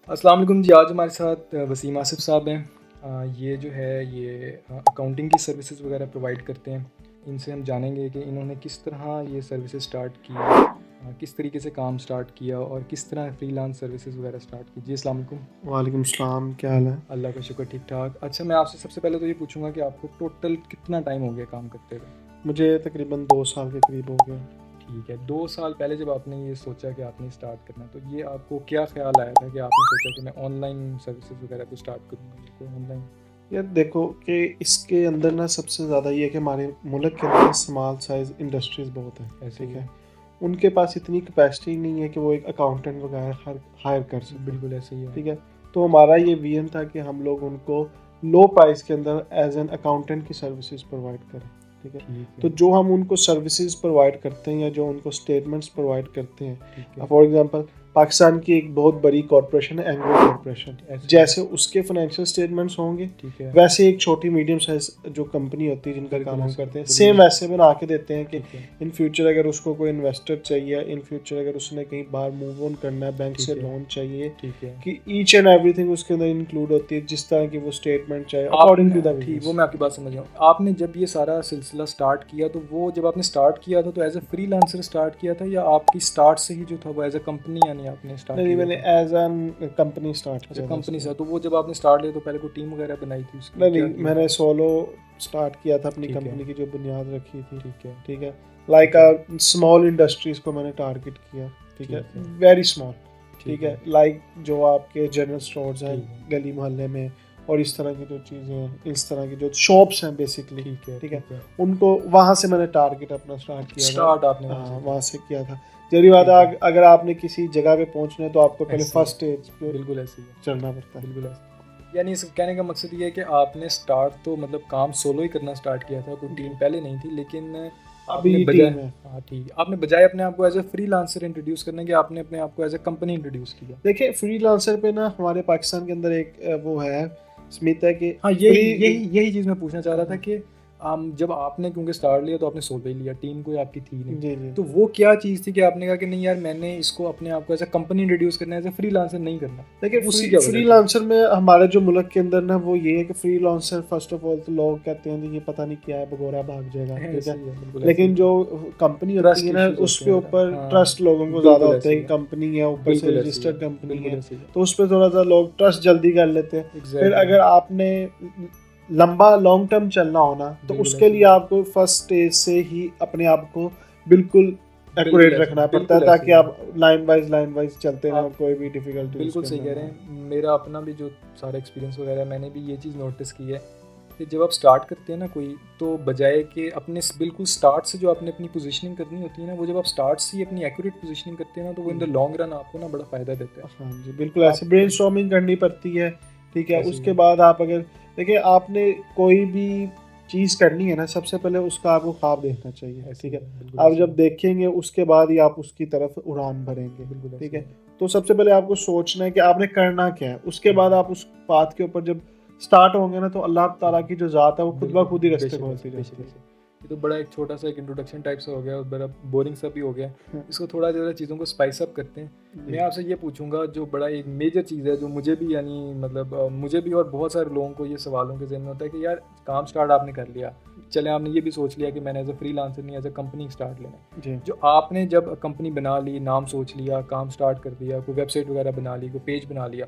अस्सलाम वालेकुम जी। आज हमारे साथ वसीम आसिफ साहब हैं। ये जो है ये अकाउंटिंग की सर्विसेज वगैरह प्रोवाइड करते हैं। इनसे हम जानेंगे कि इन्होंने किस तरह ये सर्विसेज स्टार्ट की, किस तरीके से काम स्टार्ट किया और किस तरह फ्रीलांस सर्विसेज वगैरह स्टार्ट की। जी अस्सलाम वालेकुम। वालेकुम सलाम, क्या हाल है? अल्लाह का शुक्र, ठीक ठाक। अच्छा, मैं आपसे सबसे पहले तो ये पूछूंगा कि आपको टोटल कितना टाइम हो गया काम करते हुए? मुझे तकरीबन 2 साल के करीब हो गए। ठीक है। 2 साल पहले जब आपने ये सोचा कि आपने स्टार्ट करना है, तो ये आपको क्या ख्याल आया था कि आपने सोचा कि मैं ऑनलाइन सर्विसेज वगैरह को स्टार्ट करूँगा, कोई ऑनलाइन? यार देखो कि इसके अंदर ना सबसे ज़्यादा ये है कि हमारे मुल्क के अंदर स्मॉल साइज़ इंडस्ट्रीज़ बहुत हैं, ऐसे ठीक ही है। उनके पास इतनी कैपेसिटी नहीं है कि वो एक अकाउंटेंट वगैरह हायर कर सकें। बिल्कुल ऐसे ही है। ठीक है, तो हमारा ये विजन था कि हम लोग उनको लो प्राइस के अंदर एज एन अकाउंटेंट की सर्विसेज प्रोवाइड करें। ठीक है, तो जो हम उनको सर्विसेज प्रोवाइड करते हैं या जो उनको स्टेटमेंट्स प्रोवाइड करते हैं, फॉर एग्जांपल पाकिस्तान की एक बहुत बड़ी कॉरपोरेशन है एंग्रो कॉरपोरेशन, जैसे उसके फाइनेंशियल स्टेटमेंट्स होंगे, ठीक है, वैसे एक छोटी मीडियम साइज जो कंपनी होती है जिनका काम हम करते हैं, सेम वैसे बना के देते हैं कि इन फ्यूचर अगर उसको कोई इन्वेस्टर चाहिए, इन फ्यूचर अगर उसने कहीं बाहर मूव ऑन करना है, बैंक से लोन चाहिए, कि ईच एंड एवरीथिंग उसके अंदर इंक्लूड होती है, जिस तरह की वो स्टेटमेंट चाहिए अकॉर्डिंग टू द बिजनेस। वो मैं आपकी बात समझ रहा हूँ। आपने जब ये सारा सिलसिला स्टार्ट किया, तो वो जब आपने स्टार्ट किया था तो एज ए फ्रीलांसर स्टार्ट किया था या आपकी स्टार्ट से ही जो था वो एज ए कंपनी, यानी आपने स्टार्ट नहीं, किया? मैंने एज एन कंपनी स्टार्ट किया। कंपनी से? तो वो जब आपने स्टार्ट लिया तो पहले कोई टीम वगैरह बनाई थी उसकी? नहीं, मैंने सोलो स्टार्ट किया था, अपनी कंपनी की जो बुनियाद रखी थी। ठीक है, लाइक स्मॉल इंडस्ट्रीज को मैंने टारगेट किया। ठीक है, वेरी स्मॉल। ठीक है, लाइक जो आपके जनरल स्टोर्स हैं गली मोहल्ले में और इस तरह की जो चीज़ें हैं, इस तरह की जो शॉप्स हैं बेसिकली, ठीक है, उनको वहाँ से मैंने टारगेट अपना स्टार्ट किया था। आपने वहाँ से किया था। जरूरी बात है, अगर आपने किसी जगह पे पहुँचना है तो आपको पहले फर्स्ट स्टेज पे बिल्कुल ऐसे ही चलना पड़ता है। बिल्कुल ऐसे। यानी इस कहने का मकसद ये है कि आपने स्टार्ट तो मतलब काम सोलो ही करना स्टार्ट किया था, कोई टीम पहले नहीं थी, लेकिन अभी टीम है। हाँ ठीक, आपने बजाय अपने आप को एज ए फ्रीलांसर इंट्रोड्यूस करने के, आपने अपने आप को एज ए कंपनी इंट्रोड्यूस किया। देखिए, फ्रीलांसर पे ना हमारे पाकिस्तान के अंदर एक वो है स्मिथ है कि हाँ, यही चीज़ मैं पूछना चाह रहा था कि जब आपने क्योंकि स्टार्ट लिया तो आपने सोलो ही लिया, टीम कोई आपकी थी नहीं। जी। तो वो क्या चीज़ थी कि आपने कहा कि नहीं यार, मैंने इसको अपने आप को एज ए कंपनी इंट्रोड्यूस करना है, एज ए फ्रीलांसर नहीं करना? देखिए, फ्रीलांसर में हमारे जो मुल्क के अंदर ना वो ये है कि फ्रीलांसर फर्स्ट ऑफ ऑल तो लोग कहते हैं ये पता नहीं क्या है, बगोरा भाग जाएगा। ठीक है, लेकिन जो कंपनी होती है ना उसके ऊपर ट्रस्ट लोगों को ज़्यादा होता है कि कंपनी है, ऊपर से रजिस्टर्ड कंपनी है, तो उस पर थोड़ा सा लोग ट्रस्ट जल्दी कर लेते हैं। फिर अगर आपने लंबा लॉन्ग टर्म चलना हो ना, तो उसके लिए आपको फर्स्ट स्टेज से ही अपने आप को बिल्कुल एक्यूरेट रखना पड़ता है, ताकि आप लाइन वाइज चलते रहें, कोई भी डिफिकल्टी। बिल्कुल सही कह रहे हैं। मेरा अपना भी जो सारा एक्सपीरियंस वगैरह है, मैंने भी ये चीज़ नोटिस की है कि जब आप स्टार्ट करते हैं ना कोई, तो बजाय कि अपने बिल्कुल स्टार्ट से जो आपने अपनी पोजीशनिंग करनी होती है ना, वो जब आप स्टार्ट से ही अपनी एक्यूरेट पोजीशनिंग करते हैं ना, तो वो इन द लॉन्ग रन आपको ना बड़ा फ़ायदा देता है। हाँ जी, बिल्कुल ऐसे ब्रेनस्टॉर्मिंग करनी पड़ती है। ठीक है, उसके बाद आप अगर देखिए आपने कोई भी चीज़ करनी है ना, सबसे पहले उसका आपको ख्वाब देखना चाहिए। ठीक है, आप जब देखेंगे उसके बाद ही आप उसकी तरफ उड़ान भरेंगे। ठीक है, तो सबसे पहले आपको सोचना है कि आपने करना क्या है, उसके बाद आप उस बात के ऊपर जब स्टार्ट होंगे ना, तो अल्लाह ताला की जो ज़ात है वो खुद ब खुद ही रास्ते खोलती रहती है। ये तो बड़ा एक छोटा सा एक इंट्रोडक्शन टाइप सा हो गया और बड़ा बोरिंग सा भी हो गया। इसको थोड़ा ज़्यादा चीज़ों को स्पाइस अप करते हैं। मैं आपसे ये पूछूंगा, जो बड़ा एक मेजर चीज़ है जो मुझे भी, यानी मतलब मुझे भी और बहुत सारे लोगों को ये सवालों के ज़हन में होता है कि यार काम स्टार्ट आपने कर लिया, चले आपने ये भी सोच लिया कि मैंने एज ए फ्रीलांसर नहीं, एज ए कंपनी स्टार्ट लेना है। जो आपने जब कंपनी बना ली, नाम सोच लिया, काम स्टार्ट कर दिया, कोई वेबसाइट वगैरह बना ली, कोई पेज बना लिया,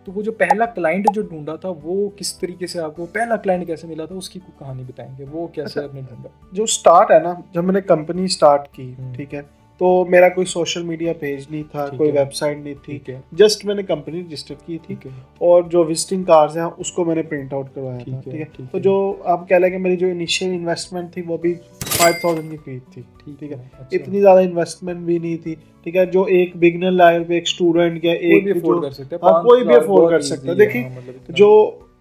तो वो जो पहला क्लाइंट जो ढूंढा था, वो किस तरीके से आपको पहला क्लाइंट कैसे मिला था, उसकी कोई कहानी बताएंगे, वो कैसे आपने ढूंढा? जो स्टार्ट है ना, जब मैंने कंपनी स्टार्ट की, ठीक है, तो मेरा कोई सोशल मीडिया पेज नहीं था, कोई वेबसाइट नहीं थी, जस्ट मैंने कंपनी रजिस्टर की थी और जो विजिटिंग कार्ड्स हैं उसको मैंने प्रिंट आउट करवाया था। ठीक है, तो जो आप कह लें कि मेरी जो इनिशियल इन्वेस्टमेंट थी वो भी 5,000 की खरीद थी, ठीक है। इतनी ज़्यादा इन्वेस्टमेंट भी नहीं थी, ठीक है। जो एक बिगिनर लेवल पे एक स्टूडेंट या एक कोई भी अफोर्ड कर सकता है, कोई भी अफोर्ड कर सकता है। देखिए जो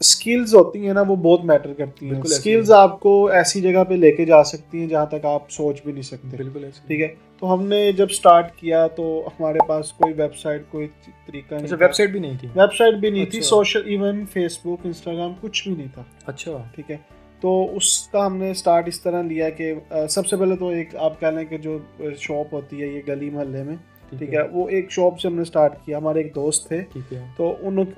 स्किल्स होती हैं ना वो बहुत मैटर करती हैं। स्किल्स आपको ऐसी जगह पे लेके जा सकती हैं जहाँ तक आप सोच भी नहीं सकते, बिल्कुल, ठीक है। तो हमने जब स्टार्ट किया तो हमारे पास कोई वेबसाइट, कोई तरीका नहीं, वेबसाइट भी नहीं थी, सोशल इवन फेसबुक इंस्टाग्राम कुछ भी नहीं था। अच्छा, ठीक है। तो उसका हमने स्टार्ट इस तरह लिया कि सबसे पहले तो एक आप कह लें कि जो शॉप होती है ये गली मोहल्ले में, ठीक है, वो एक शॉप से हमने स्टार्ट किया। हमारे एक दोस्त थे, ठीक है, तो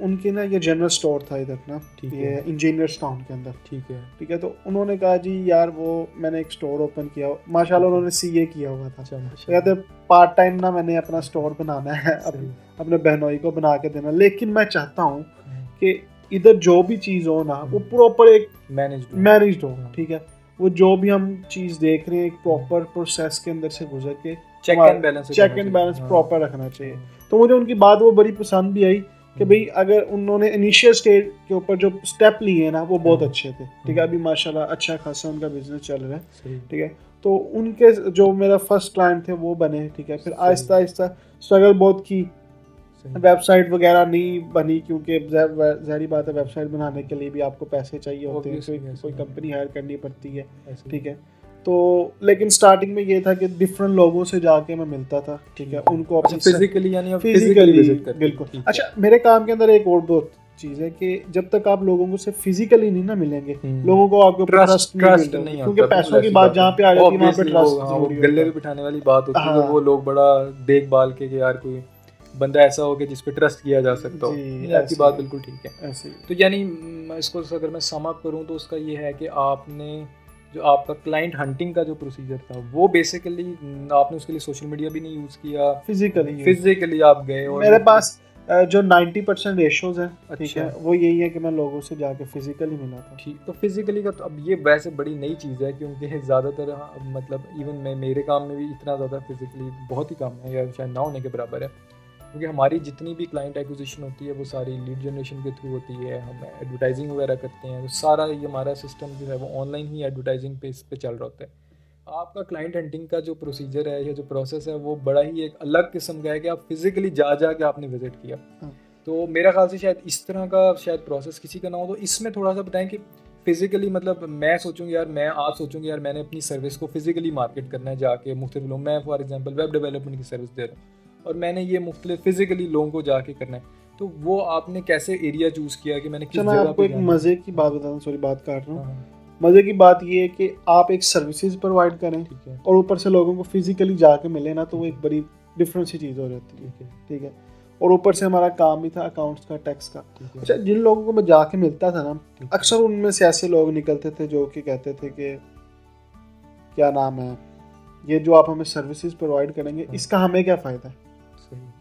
उनकी ना ये जनरल स्टोर था इधर ना, ये इंजीनियर्स टाउन के अंदर, ठीक है। तो उन्होंने कहा जी यार वो मैंने एक स्टोर ओपन किया, माशाल्लाह उन्होंने सीए किया हुआ था। तो कहते पार्ट टाइम ना मैंने अपना स्टोर बनाना है, अपने बहनोई को बना के देना, लेकिन मैं चाहता हूँ कि इधर जो भी चीज़ हो ना वो प्रॉपर एक मैनेज्ड हो, ठीक है। वो जो भी हम चीज़ देख रहे हैं एक प्रॉपर प्रोसेस के अंदर से गुजर के चेक एंड बैलेंस प्रॉपर रखना चाहिए। तो मुझे उनकी बात वो बड़ी पसंद भी आई कि भाई अगर उन्होंने इनिशियल स्टेज के ऊपर जो स्टेप लिए हैं ना वो बहुत अच्छे थे, ठीक है। अभी माशाल्लाह अच्छा खासा उनका बिजनेस चल रहा है, ठीक है। तो उनके जो मेरा फर्स्ट क्लाइंट थे वो बने, ठीक है। फिर आहिस्ता आहिस्ता स्ट्रगल बहुत की, वेबसाइट वगैरह नहीं बनी क्योंकि ज़ाहिर बात है वेबसाइट बनाने के लिए भी आपको पैसे चाहिए होते हैं, कोई कंपनी हायर करनी पड़ती है, ठीक है। तो लेकिन स्टार्टिंग में ये था कि डिफरेंट लोगों से जाके मैं मिलता था, ठीक है। उनको फिजिकली विजिट कर, बिल्कुल। अच्छा, मेरे काम के अंदर एक और बहुत चीज़ है कि जब तक आप लोगों को से फिजिकली नहीं ना मिलेंगे, लोगों को आपके ऊपर ट्रस्ट नहीं, क्योंकि पैसों की बात जहाँ पे आ जाती है वहाँ पे ट्रस्ट जरूरी है। गले पे बिठाने वाली बात होती है, वो लोग बड़ा देखभाल के यार कोई बंदा ऐसा हो कि जिस पे ट्रस्ट किया जा सकता हो। आपकी बात बिल्कुल ठीक है। तो यानी इसको अगर मैं सम अप करूँ तो उसका ये है कि आपने जो आपका क्लाइंट हंटिंग का जो प्रोसीजर था वो बेसिकली आपने उसके लिए सोशल मीडिया भी नहीं यूज़ किया, फिजिकली आप गए। और मेरे पास जो 90% रेशोज हैं, ठीक है, वो यही है कि मैं लोगों से जाके फिजिकली मिला था। ठीक, तो फिजिकली का तो अब ये वैसे बड़ी नई चीज़ है क्योंकि ज़्यादातर मतलब इवन मेरे काम में भी इतना ज़्यादा फिजिकली बहुत ही कम है या शायद ना होने के बराबर है, क्योंकि हमारी जितनी भी क्लाइंट एक्विजिशन होती है वो सारी लीड जनरेशन के थ्रू होती है। हम एडवर्टाइजिंग वगैरह करते हैं, तो सारा ये हमारा सिस्टम जो है वो ऑनलाइन ही एडवर्टाइजिंग पे चल रहा होता है। आपका क्लाइंट हंटिंग का जो प्रोसीजर है या जो प्रोसेस है वो बड़ा ही एक अलग किस्म का है कि आप फिजिकली जा के आपने विजिट किया। तो मेरा ख्याल से शायद इस तरह का शायद प्रोसेस किसी का ना हो। तो इसमें थोड़ा सा बताएं कि फिजिकली मतलब मैं सोचूंगी यार, आप सोचूंगी यार मैंने अपनी सर्विस को फिजिकली मार्केट करना है जाके मुख्तलिफ लोग, मैं फॉर एग्जांपल वेब डेवलपमेंट की सर्विस दे रहा हूँ और मैंने ये मुख्तलिफ फिजिकली लोगों को जाके करना है, तो वो आपने कैसे एरिया चूज किया कि मैंने किस जगह पे? एक मजे की बात बताना, सॉरी बात काट रहा हूँ। मजे की बात ये है कि आप एक सर्विसेज प्रोवाइड करें और ऊपर से लोगों को फिजिकली जाके मिले ना, तो वो एक बड़ी डिफरेंट सी चीज़ हो जाती है, ठीक है। और ऊपर से हमारा काम भी था अकाउंट्स का, टैक्स का। अच्छा, जिन लोगों को मैं जाके मिलता था ना, अक्सर उनमें से ऐसे लोग निकलते थे जो कि कहते थे कि क्या नाम है, ये जो आप हमें सर्विसेज प्रोवाइड करेंगे इसका हमें क्या फ़ायदा है,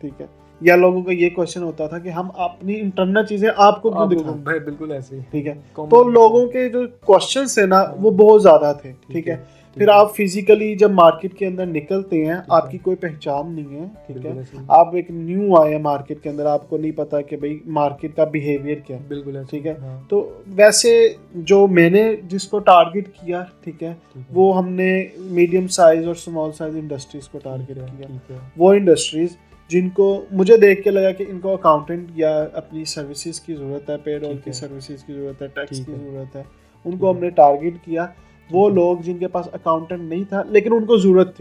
ठीक है। या लोगों का ये क्वेश्चन होता था कि हम अपनी इंटरनल चीजें आपको क्यों दिखाएं, बिल्कुल ऐसे ही, ठीक है। तो लोगों के जो क्वेश्चंस है ना वो बहुत ज्यादा थे, ठीक है। फिर आप फिजिकली जब मार्केट के अंदर निकलते हैं, आपकी कोई पहचान नहीं है, ठीक है। आप एक न्यू आए हैं मार्केट के अंदर, आपको नहीं पता कि भाई मार्केट का बिहेवियर क्या है, बिल्कुल, ठीक है। तो वैसे जो मैंने जिसको टारगेट किया, ठीक है, वो हमने मीडियम साइज और स्मॉल साइज इंडस्ट्रीज को टारगेट किया। वो इंडस्ट्रीज जिनको मुझे देख के लगा कि इनको अकाउंटेंट या अपनी सर्विसेज की ज़रूरत है, पेरोल की सर्विसेज की ज़रूरत है, टैक्स की ज़रूरत है, उनको हमने टारगेट किया। वो लोग जिनके पास अकाउंटेंट नहीं था लेकिन उनको ज़रूरत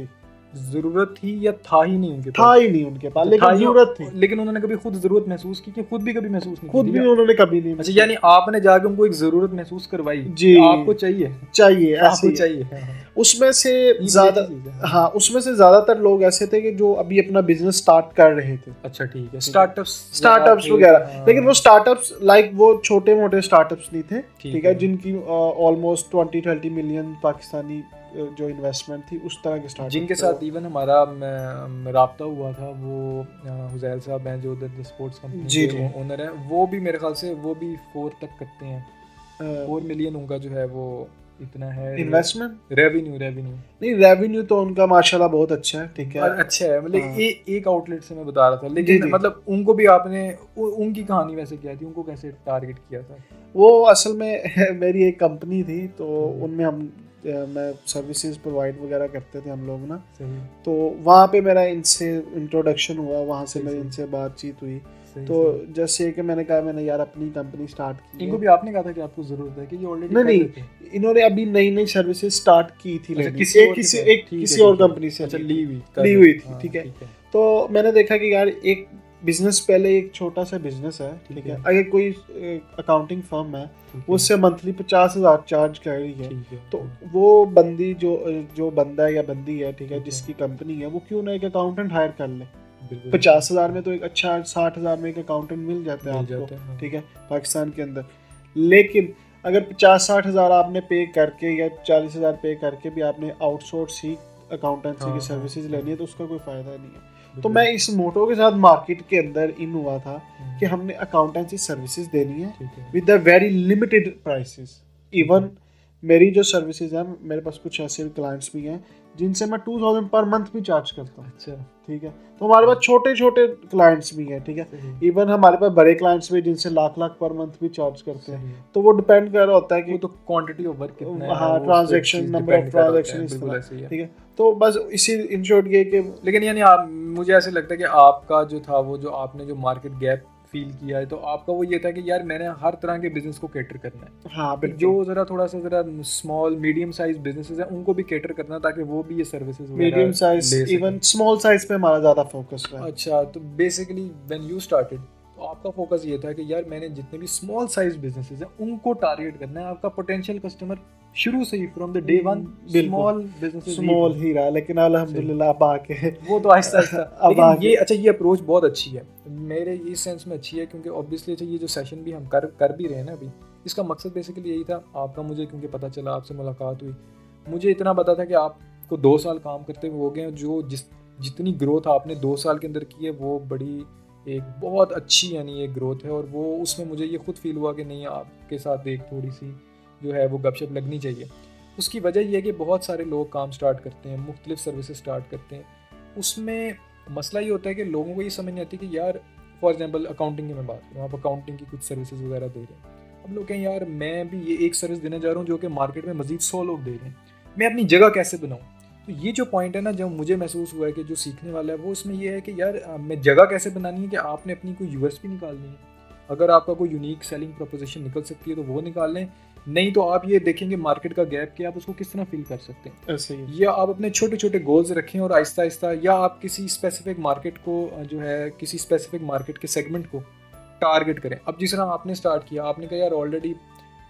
थी या था ही नहीं उनके पास, लेकिन ज़रूरत थी, लेकिन उन्होंने कभी खुद ज़रूरत महसूस की कि खुद भी कभी महसूस नहीं, खुद भी उन्होंने कभी नहीं। अच्छा, यानी आपने जाके उनको एक ज़रूरत महसूस करवाई जी, आपको चाहिए आपको चाहिए। उसमें से ज़्यादा, हाँ, उसमें से ज़्यादातर लोग ऐसे थे कि जो अभी अपना बिजनेस स्टार्ट कर रहे थे। अच्छा, ठीक है, स्टार्टअप्स वगैरह, लेकिन वो स्टार्टअप्स लाइक वो छोटे मोटे स्टार्टअप्स नहीं थे, ठीक है, जिनकी ऑलमोस्ट 20-30 मिलियन पाकिस्तानी जो इन्वेस्टमेंट थी उस तरह के स्टार्टअप, जिनके साथ इवन हमारा राब्ता हुआ था। वो हुजैल साहब हैं जो द स्पोर्ट्स कंपनी के ओनर हैं, वो भी मेरे ख्याल से वो भी 4 तक करते हैं, 4 मिलियन उनका जो है वो इतना है इन्वेस्टमेंट, रेवेन्यू तो उनका माशाल्लाह बहुत अच्छा है, ठीक है, अच्छा है। मतलब एक आउटलेट से मैं बता रहा था, लेकिन मतलब उनको भी आपने उनकी कहानी वैसे क्या थी, उनको कैसे टारगेट किया था? वो असल में मेरी एक कंपनी थी, तो उनमें हम मैं सर्विसेज प्रोवाइड वगैरह करते थे हम लोग ना, तो वहाँ पे मेरा इनसे इंट्रोडक्शन हुआ, वहाँ से मेरी इनसे बातचीत हुई। तो जैसे कि मैंने कहा मैंने यार अपनी कंपनी स्टार्ट की, इनको भी आपने कहा था कि आपको जरूरत है कि ये ऑलरेडी नहीं, इन्होंने अभी नई सर्विसेज स्टार्ट की थी, किसी और कंपनी से ली हुई थी, ठीक है। तो मैंने देखा कि यार एक बिजनेस, पहले एक छोटा सा बिजनेस है, ठीक है, अगर कोई अकाउंटिंग फर्म है वो उससे मंथली 50,000 चार्ज कर रही है, तो वो बंदी जो बंदा या बंदी है, ठीक है, जिसकी कंपनी है, वो क्यों ना एक अकाउंटेंट हायर कर ले। 50,000 में तो एक अच्छा 60,000 में एक अकाउंटेंट मिल जाता है आपको, ठीक है, पाकिस्तान के अंदर। लेकिन अगर 50-60,000 आपने पे करके या 40,000 पे करके भी आपने आउटसोर्स ही अकाउंटेंसी की सर्विसेज लेनी है, तो उसका कोई फायदा नहीं है। तो मैं इस मोटो के साथ मार्केट के अंदर इन हुआ था कि हमने अकाउंटेंसी सर्विसेज देनी है with the very limited prices. Even मेरी जो सर्विसेज है, मेरे पास कुछ ऐसे क्लाइंट्स भी हैं जिनसे मैं 2000 पर मंथ भी चार्ज करता हूँ। अच्छा, ठीक है। तो हमारे पास छोटे छोटे क्लाइंट्स भी हैं, ठीक है। इवन हमारे पास बड़े क्लाइंट्स भी जिनसे लाख पर मंथ भी चार्ज करते हैं। तो वो डिपेंड कर रहा होता है कि वो तो क्वांटिटी ऑफ वर्क कितना है, हाँ, ट्रांजैक्शन, नंबर ऑफ ट्रांजैक्शन, इस तरह, ठीक है। तो बस इसी इन शॉर्ट ये कि, लेकिन यानी आप, मुझे ऐसे लगता है कि आपका जो था वो जो आपने जो मार्केट गैप फील किया है, तो आपका वो ये था कि यार मैंने हर तरह के बिजनेस को कैटर करना है। हाँ, जो जरा थोड़ा सा जरा स्मॉल मीडियम साइज बिजनेसेस हैं उनको भी कैटर करना है, ताकि वो भी ये services medium size, even small size पे हमारा ज़्यादा फोकस है। अच्छा, तो बेसिकली व्हेन यू स्टार्टेड, तो आपका फोकस ये था कि यार मैंने जितने भी स्मॉल साइज बिजनेसेस हैं उनको टारगेट करना है। आपका पोटेंशियल कस्टमर शुरू से ही from the day one small businesses small ही रहा, लेकिन अल्हम्दुलिल्लाह अब आके वो तो आहिस्ता आहिस्ता लेकिन ये अच्छा, ये अप्रोच बहुत अच्छी है, मेरे इस सेंस में अच्छी है, क्योंकि ऑब्वियसली अच्छा ये जो सेशन भी हम कर भी रहे हैं ना अभी, इसका मकसद बेसिकली यही था। आपका मुझे क्योंकि पता चला, आपसे मुलाकात हुई, मुझे इतना पता था कि आपको 2 साल काम करते हुए हो गए, जो जितनी ग्रोथ आपने 2 साल के अंदर की है वो बड़ी एक बहुत अच्छी यानी एक ग्रोथ है। और वो उसमें मुझे ये खुद फील हुआ कि नहीं, आपके साथ एक थोड़ी सी जो है वो गपशप लगनी चाहिए। उसकी वजह यह है कि बहुत सारे लोग काम स्टार्ट करते हैं, मुख्तलिफ सर्विसेज स्टार्ट करते हैं, उसमें मसला ये होता है कि लोगों को ये समझ नहीं आती कि यार फॉर एग्जांपल अकाउंटिंग की मैं बात करूँ, आप अकाउंटिंग की कुछ सर्विसेज वगैरह दे रहे हैं, अब लोग कहें यार मैं भी ये एक सर्विस देने जा रहा हूँ जो कि मार्केट में मजीद 100 लोग दे रहे हैं, मैं अपनी जगह कैसे बनाऊँ। तो ये जो पॉइंट है ना, जब मुझे महसूस हुआ है कि जो सीखने वाला है वो इसमें ये है कि यार मैं जगह कैसे बनानी है, कि आपने अपनी कोई यूएसपी निकालनी है। अगर आपका कोई यूनिक सेलिंग प्रोपोजिशन निकल सकती है तो वो निकाल लें, नहीं तो आप ये देखेंगे मार्केट का गैप कि आप उसको किस तरह फिल कर सकते हैं। ऐसे ही या आप अपने छोटे छोटे गोल्स रखें और आहिस्ता आहिस्ता, या आप किसी स्पेसिफिक मार्केट को जो है किसी स्पेसिफिक मार्केट के सेगमेंट को टारगेट करें। अब जिस तरह आपने स्टार्ट किया, आपने कहा यार ऑलरेडी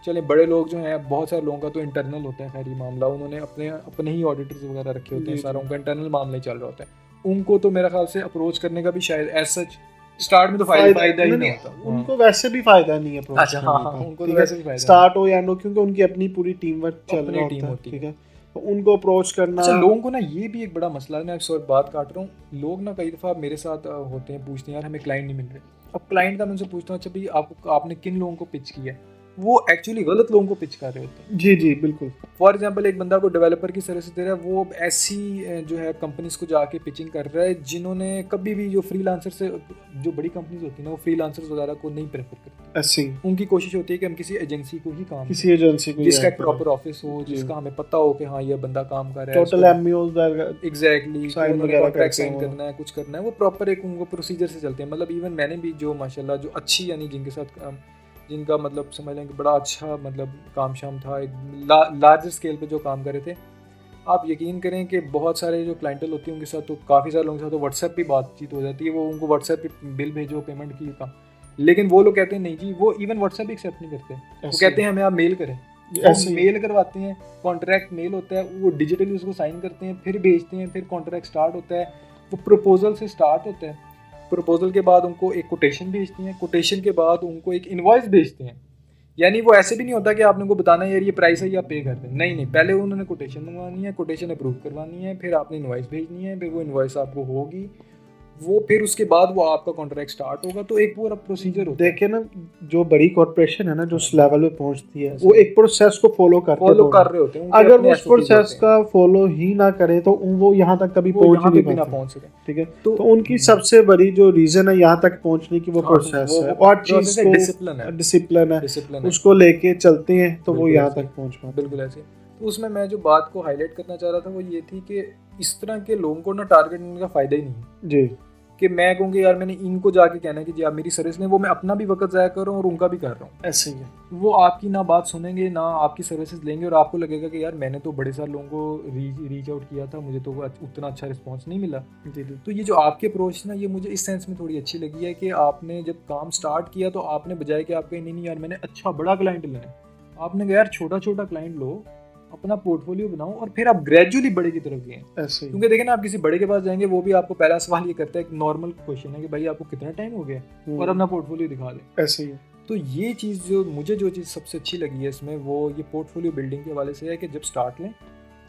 चले बड़े लोग जो हैं, बहुत सारे लोगों का तो इंटरनल होता है, खैर ये मामला, उन्होंने अपने ही ऑडिटर्स वगैरह रखे होते हैं, सारा उनका इंटरनल मामला ही चल रहा होता है। उनको तो मेरा ख्याल से अप्रोच करने का भी शायद एज सच स्टार्ट में तो फायदा ही नहीं होता, उनको वैसे भी फायदा नहीं है। अच्छा, हाँ, उनको तो वैसे भी फायदा स्टार्ट हो या नो, क्योंकि उनकी अपनी पूरी टीम वर्क चल रही होती है, ठीक है। तो उनको अप्रोच करना, अच्छा, लोगों को ना ये भी एक बड़ा मसला है, मैं एक बात काट रहा हूँ, लोग ना कई दफ़ा मेरे साथ होते हैं, पूछते हैं यार हमें क्लाइंट नहीं मिल रहे। अब क्लाइंट का मैं उनसे पूछता हूँ, अच्छा भाई आपने किन लोगों को पिच किया है, वो एक्चुअली गलत लोगों को पिच कर रहे होते हैं। जी जी बिल्कुल। फॉर एग्जांपल एक बंदा को डेवलपर की सर्विस दे रहा है, वो ऐसी जो है कंपनीज को जाके पिचिंग कर रहा है जिन्होंने कभी भी जो फ्रीलांसर से, जो बड़ी कंपनीज होती है ना, वो फ्रीलांसर्स वगैरह को नहीं प्रेफर करती। ऐसी उनकी कोशिश होती है कि हम किसी एजेंसी को ही काम, किसी एजेंसी को जिसका एक प्रॉपर ऑफिस हो, जिसका हमें पता हो कि हाँ ये बंदा काम कर रहा है, total MOS exactly contract sign करना है, कुछ करना है, वो प्रॉपर एक उनको प्रोसीजर से चलते हैं। मतलब इवन मैंने भी जो माशाल्लाह जो अच्छी यानी जिनके साथ जिनका मतलब समझ लें कि बड़ा अच्छा मतलब काम शाम था, एक लार्ज स्केल पे जो काम कर रहे थे, आप यकीन करें कि बहुत सारे जो क्लाइंटल होती है उनके साथ तो काफ़ी सारे लोगों के साथ तो व्हाट्सएप पे बातचीत हो जाती है, वो उनको व्हाट्सएप पे बिल भेजो पेमेंट की काम, लेकिन वो लोग कहते हैं नहीं जी, वो इवन व्हाट्सएप भी एक्सेप्ट नहीं करते, वो कहते हैं हमें आप मेल करें, मेल करवाते हैं, कॉन्ट्रैक्ट मेल होता है, वो डिजिटली उसको साइन करते हैं, फिर भेजते हैं, फिर कॉन्ट्रैक्ट स्टार्ट होता है, वो प्रपोजल से स्टार्ट होता है, प्रपोजल के बाद उनको एक कोटेशन भेजती हैं, कोटेशन के बाद उनको एक इनवॉइस भेजते हैं। यानी वो ऐसे भी नहीं होता कि आपने उनको बताना है यार ये प्राइस है या पे कर दें, नहीं, पहले उन्होंने कोटेशन मंगवानी है, कोटेशन अप्रूव करवानी है, फिर आपने इनवॉइस भेजनी है, फिर वो इनवॉइस आपको होगी, वो फिर उसके बाद वो आपका कॉन्ट्रैक्ट स्टार्ट होगा। तो एक पूरा प्रोसीजर होता है। देखिए ना, जो बड़ी कॉर्पोरेशन है ना, जो उस लेवल पे पहुंचती है, वो एक प्रोसेस को फॉलो कर रहे होते हैं। अगर वो उस प्रोसेस का फॉलो ही ना करे तो वो यहाँ तक कभी पहुंच ही नहीं पाते, ठीक है। तो उनकी सबसे बड़ी जो रीजन है यहाँ तक पहुंचने की, वो प्रोसेस है, और चीज को डिसिप्लिन है, उसको लेके चलते हैं तो वो यहाँ तक पहुंच पाते। बिल्कुल ऐसे। तो उसमें मैं जो बात को हाईलाइट करना चाह रहा था वो ये थी कि इस तरह के लोगों को ना टारगेट करने का फ़ायदा ही नहीं है जी, कि मैं कहूँगी यार मैंने इनको जाके कहना है कि जी आप मेरी सर्विस लें, वो मैं अपना भी वक्त ज़ाया कर रहा हूँ और उनका भी कर रहा हूँ। ऐसे ही है। वो आपकी ना बात सुनेंगे ना आपकी सर्विसेज लेंगे और आपको लगेगा कि यार मैंने तो बड़े सारे लोगों को रीच आउट किया था, मुझे तो उतना अच्छा रिस्पॉन्स नहीं मिला। जी जी। तो ये जो आपकी अप्रोच ना ये मुझे इस सेंस में थोड़ी अच्छी लगी है कि आपने जब काम स्टार्ट किया तो आपने बजाय कि आप कहीं नहीं यार मैंने अच्छा बड़ा क्लाइंट लेना है, आपने कहा यार छोटा छोटा क्लाइंट लो, अपना पोर्टफोलियो बनाओ और फिर आप ग्रेजुअली बड़े की तरफ गए। ऐसे ही। क्योंकि देखें ना आप किसी बड़े के पास जाएंगे वो भी आपको पहला सवाल ये करता है, एक नॉर्मल क्वेश्चन है कि भाई आपको कितना टाइम हो गया और अपना पोर्टफोलियो दिखा दे। ऐसे ही। तो ये चीज़ जो मुझे जो चीज़ सबसे अच्छी लगी है इसमें वो ये पोर्टफोलियो बिल्डिंग के हवाले से है कि जब स्टार्ट लें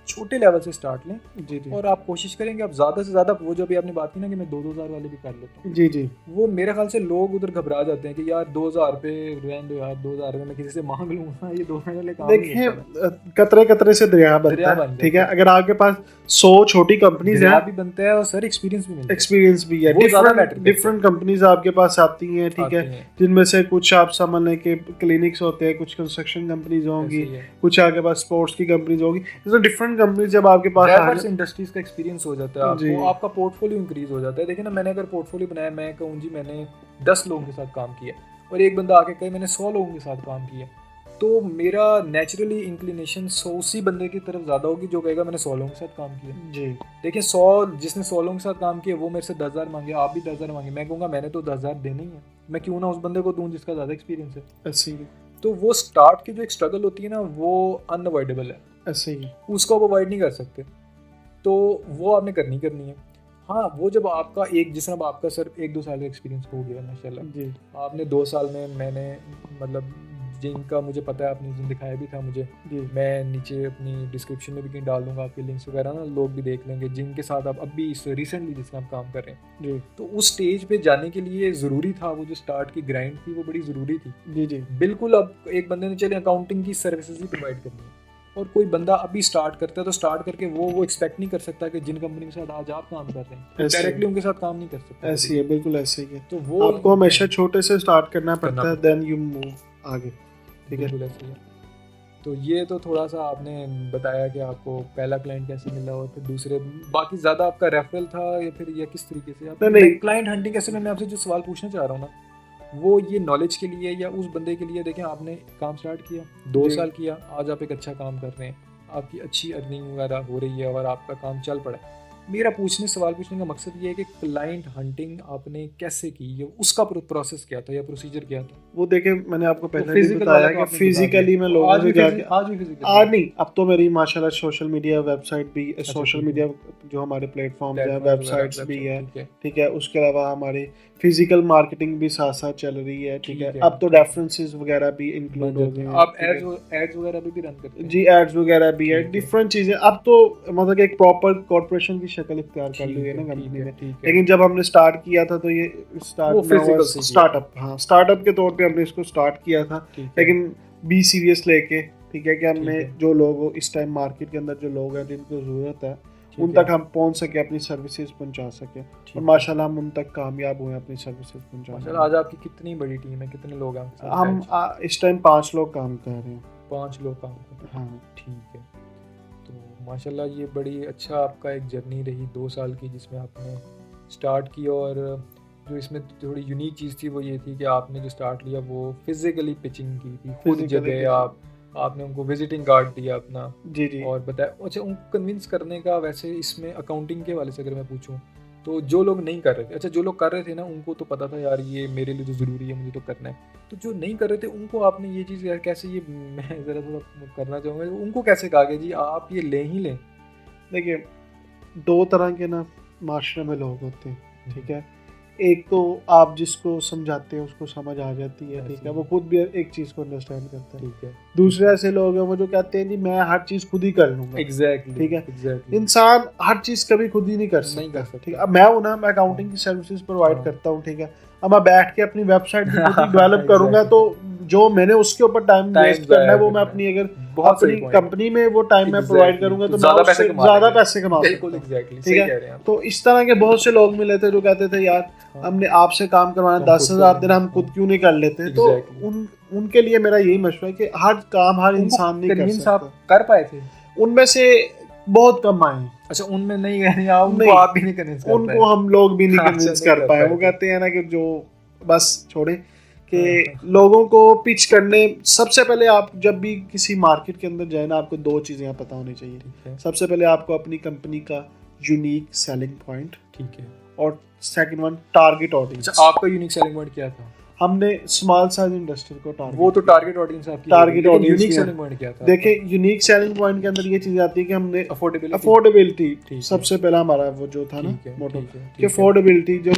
छोटे लेवल से स्टार्ट लें जी जी। और आप कोशिश करेंगे आप ज़्यादा से ज़्यादा वो जो अभी आपने बात की ना कि मैं 2-2 हज़ार वाले भी कर लेता हूँ। जी जी। वो मेरे ख्याल से लोग उधर घबरा जाते हैं कि यार 2,000 पे रहने दो यार, 2,000 में मैं किसी से मांग लूँगा, ये 2 महीने काम नहीं देखिए होता। कतरे कतरे से दरिया बनता है, ठीक है। अगर आपके पास 100 छोटी कंपनीज हैं भी बनता है और सर एक्सपीरियंस भी मिलता है, एक्सपीरियंस भी है, डिफरेंट कंपनीज आपके पास आती हैं, ठीक है, जिनमें से कुछ आप समझ लें कि क्लिनिक्स होते हैं, कुछ कंस्ट्रक्शन कंपनीज होंगी, कुछ आपके पास स्पोर्ट्स की कंपनीज होगी, इसमें डिफरेंट कंपनीज जब आपके पास इंडस्ट्रीज का एक्सपीरियंस हो जाता है आपको, आपका पोर्टफोलियो इंक्रीज हो जाता है। देखिए ना मैंने अगर पोर्टफोलियो बनाया, मैं कहूँ जी मैंने 10 लोगों के साथ काम किया और एक बंदा आके कहे मैंने 100 लोगों के साथ काम किया, तो मेरा नेचुरली इंक्लिनेशन 100 उसी बंदे की तरफ ज़्यादा होगी जो कहेगा मैंने 100 लोगों के साथ काम किया। जी देखिए 100 जिसने 100 लोगों के साथ काम किया वो मेरे से 10,000 मांगे, आप भी 10,000 मांगे, मैं कहूँगा मैंने तो 10,000 देने ही है, मैं क्यों ना उस बंदे को दूँ जिसका ज़्यादा एक्सपीरियंस है। ऐसे ही। तो वो स्टार्ट की जो एक स्ट्रगल होती है ना वो अनअवॉइडेबल है, ऐसे ही, उसको आप अवॉइड नहीं कर सकते, तो वो आपने करनी है। हाँ वो जब आपका एक जिस तरह आपका सर 1-2 साल का एक्सपीरियंस हो गया माशाल्लाह जी, आपने 2 साल में मैंने मतलब जिनका मुझे पता है आपने जिन दिखाया भी था मुझे जी, मैं नीचे अपनी डिस्क्रिप्शन में भी कहीं डाल दूंगा आपके लिंक्स वगैरह ना, लोग भी देख लेंगे जिनके साथ आप अभी रिसेंटली जिसमें आप काम कर रहे हैं जी। तो उस स्टेज पे जाने के लिए ज़रूरी था वो जो स्टार्ट की ग्राइंड थी वो बड़ी ज़रूरी थी जी जी बिल्कुल। अब एक बंदे ने चले अकाउंटिंग की सर्विसेज ही प्रोवाइड करनी है और कोई बंदा अभी स्टार्ट करता है तो स्टार्ट करके वो एक्सपेक्ट नहीं कर सकता कि जिन कंपनी के साथ आज आप काम कर रहे हैं डायरेक्टली उनके साथ काम नहीं कर सकता। ऐसी है, बिल्कुल ऐसे ही है। तो वो आपको हमेशा छोटे से स्टार्ट करना पड़ता है, देन यू मूव आगे, ठीक है। बिल्कुल ऐसे ही है। तो ये तो थोड़ा सा आपने बताया कि आपको पहला क्लाइंट कैसे मिला और फिर दूसरे बाकी ज़्यादा आपका रेफरल था या फिर ये किस तरीके से आप क्लाइंट हंटिंग कैसे, मैं आपसे जो सवाल पूछना चाह रहा हूँ ना वो ये नॉलेज के लिए या उस बंदे के लिए। देखें आपने काम स्टार्ट किया 2 साल किया, आज आप एक अच्छा काम कर रहे हैं, आपकी अच्छी अर्निंग वगैरह हो रही है और आपका काम चल पड़ा है। मेरा सवाल पूछने का मकसद ये है कि क्लाइंट हंटिंग आपने कैसे की, ये उसका प्रोसेस क्या था या प्रोसीजर क्या था? वो देखे मैंने आपको पहले भी बताया कि फिजिकली मैं लोगों से जाके आज नहीं, अब तो मेरी माशाल्लाह सोशल मीडिया वेबसाइट भी, सोशल मीडिया जो हमारे प्लेटफॉर्म है वेबसाइट्स भी है, ठीक है। उसके अलावा हमारी फिजिकल मार्केटिंग भी साथ साथ चल रही है, ठीक है। अब तो रेफरेंसेस वगैरह भी इंक्लूड हो गए हैं, आप एड्स वगैरह भी रन करते हैं जी, एड्स वगैरह भी है, डिफरेंट चीजें। अब तो मतलब एक प्रॉपर कॉर्पोरेशन की शक्ल इख्तियार कर ली है ना कंपनी ने, लेकिन जब हमने स्टार्ट किया था तो ये स्टार्टअप, हाँ स्टार्टअप के तौर पे हमने इसको स्टार्ट किया था, लेकिन बी सीरियस लेके, ठीक है, कि हमने जो लोग इस टाइम मार्केट के अंदर जो लोग हैं जिनको जरूरत है उन तक हम पहुंच सके, अपनी सर्विसेज पहुंचा सके और माशाल्लाह हम उन तक कामयाब हुए अपनी सर्विसेज पहुंचाने। आज आपकी कितनी बड़ी टीम है, कितने लोग हैं? हम इस टाइम 5 लोग काम कर रहे हैं। 5 लोग काम कर रहे हैं, हाँ ठीक है। तो माशाल्लाह ये बड़ी अच्छा आपका एक जर्नी रही 2 साल की जिसमें आपने स्टार्ट किया और जो इसमें थोड़ी यूनिक चीज़ थी वो ये थी कि आपने जो स्टार्ट लिया वो फिजिकली पिचिंग की थी, खुद जगह आपने उनको विजिटिंग कार्ड दिया अपना जी जी और बताया। अच्छा उनको कन्विंस करने का, वैसे इसमें अकाउंटिंग के वाले से अगर मैं पूछूं तो जो लोग नहीं कर रहे थे, अच्छा जो लोग कर रहे थे ना उनको तो पता था यार ये मेरे लिए तो ज़रूरी है, मुझे तो करना है, तो जो नहीं कर रहे थे उनको आपने ये चीज़ कैसे, ये मैं ज़रा थोड़ा करना चाहूँगा, उनको कैसे कहा कि जी आप ये लें ही लें? देखिए 2 तरह के ना माशरे में लोग होते हैं, ठीक है। एक तो आप जिसको समझाते हैं उसको समझ आ जाती है, ठीक है, वो खुद भी एक चीज़ को अंडरस्टैंड करता है, ठीक है। दूसरे ऐसे लोग हैं वो जो कहते हैं जी मैं हर चीज़ खुद ही कर लूँगा, एग्जैक्टली, ठीक है। इंसान हर चीज़ कभी खुद ही नहीं कर सकता, ठीक है। अब मैं हूँ ना, मैं अकाउंटिंग की सर्विसेज प्रोवाइड करता हूँ, ठीक है। अब मैं बैठ के अपनी वेबसाइट भी खुद ही डेवलप करूँगा तो जो मैंने उसके ऊपर टाइम वेस्ट करना है वो मैं अपनी अगर अपनी कंपनी में वो टाइम मैं प्रोवाइड करूंगा तो मैं उससे ज़्यादा पैसे कमा सकता हूं, ठीक है। तो इस तरह के बहुत से लोग मिले थे जो कहते थे यार हमने आपसे काम करवाना 10,000 दिन, हम खुद क्यों नहीं कर लेते? तो उनके लिए मेरा यही मशवरा है कि हर काम हर इंसान नहीं कर सकता। कर पाए थे उनमें से बहुत कम आए। अच्छा, उनमें नहीं गए आप, उनको आप भी नहीं कन्विंस कर पाए, उनको हम लोग भी नहीं कन्विंस कर पाए। वो पाए। कहते हैं ना कि जो बस छोड़े कि लोगों को पिच करने, सबसे पहले आप जब भी किसी मार्केट के अंदर जाए ना, आपको 2 चीज़ें पता होनी चाहिए। सबसे पहले आपको अपनी कंपनी का यूनिक सेलिंग पॉइंट, ठीक है, और सेकंड वन टारगेट ऑडियंस। आपका यूनिक सेलिंग पॉइंट क्या था? हमने स्मॉल साइज इंडस्ट्री को टारगेट, वो तो टारगेट ऑडियंस आपकी, target audience unique selling point क्या था? देखिए यूनिक सेलिंग पॉइंट के अंदर ये चीज आती है कि हमने अफोर्डेबिलिटी सबसे पहला हमारा वो जो था ना मोटो, कि अफोर्डेबिलिटी जो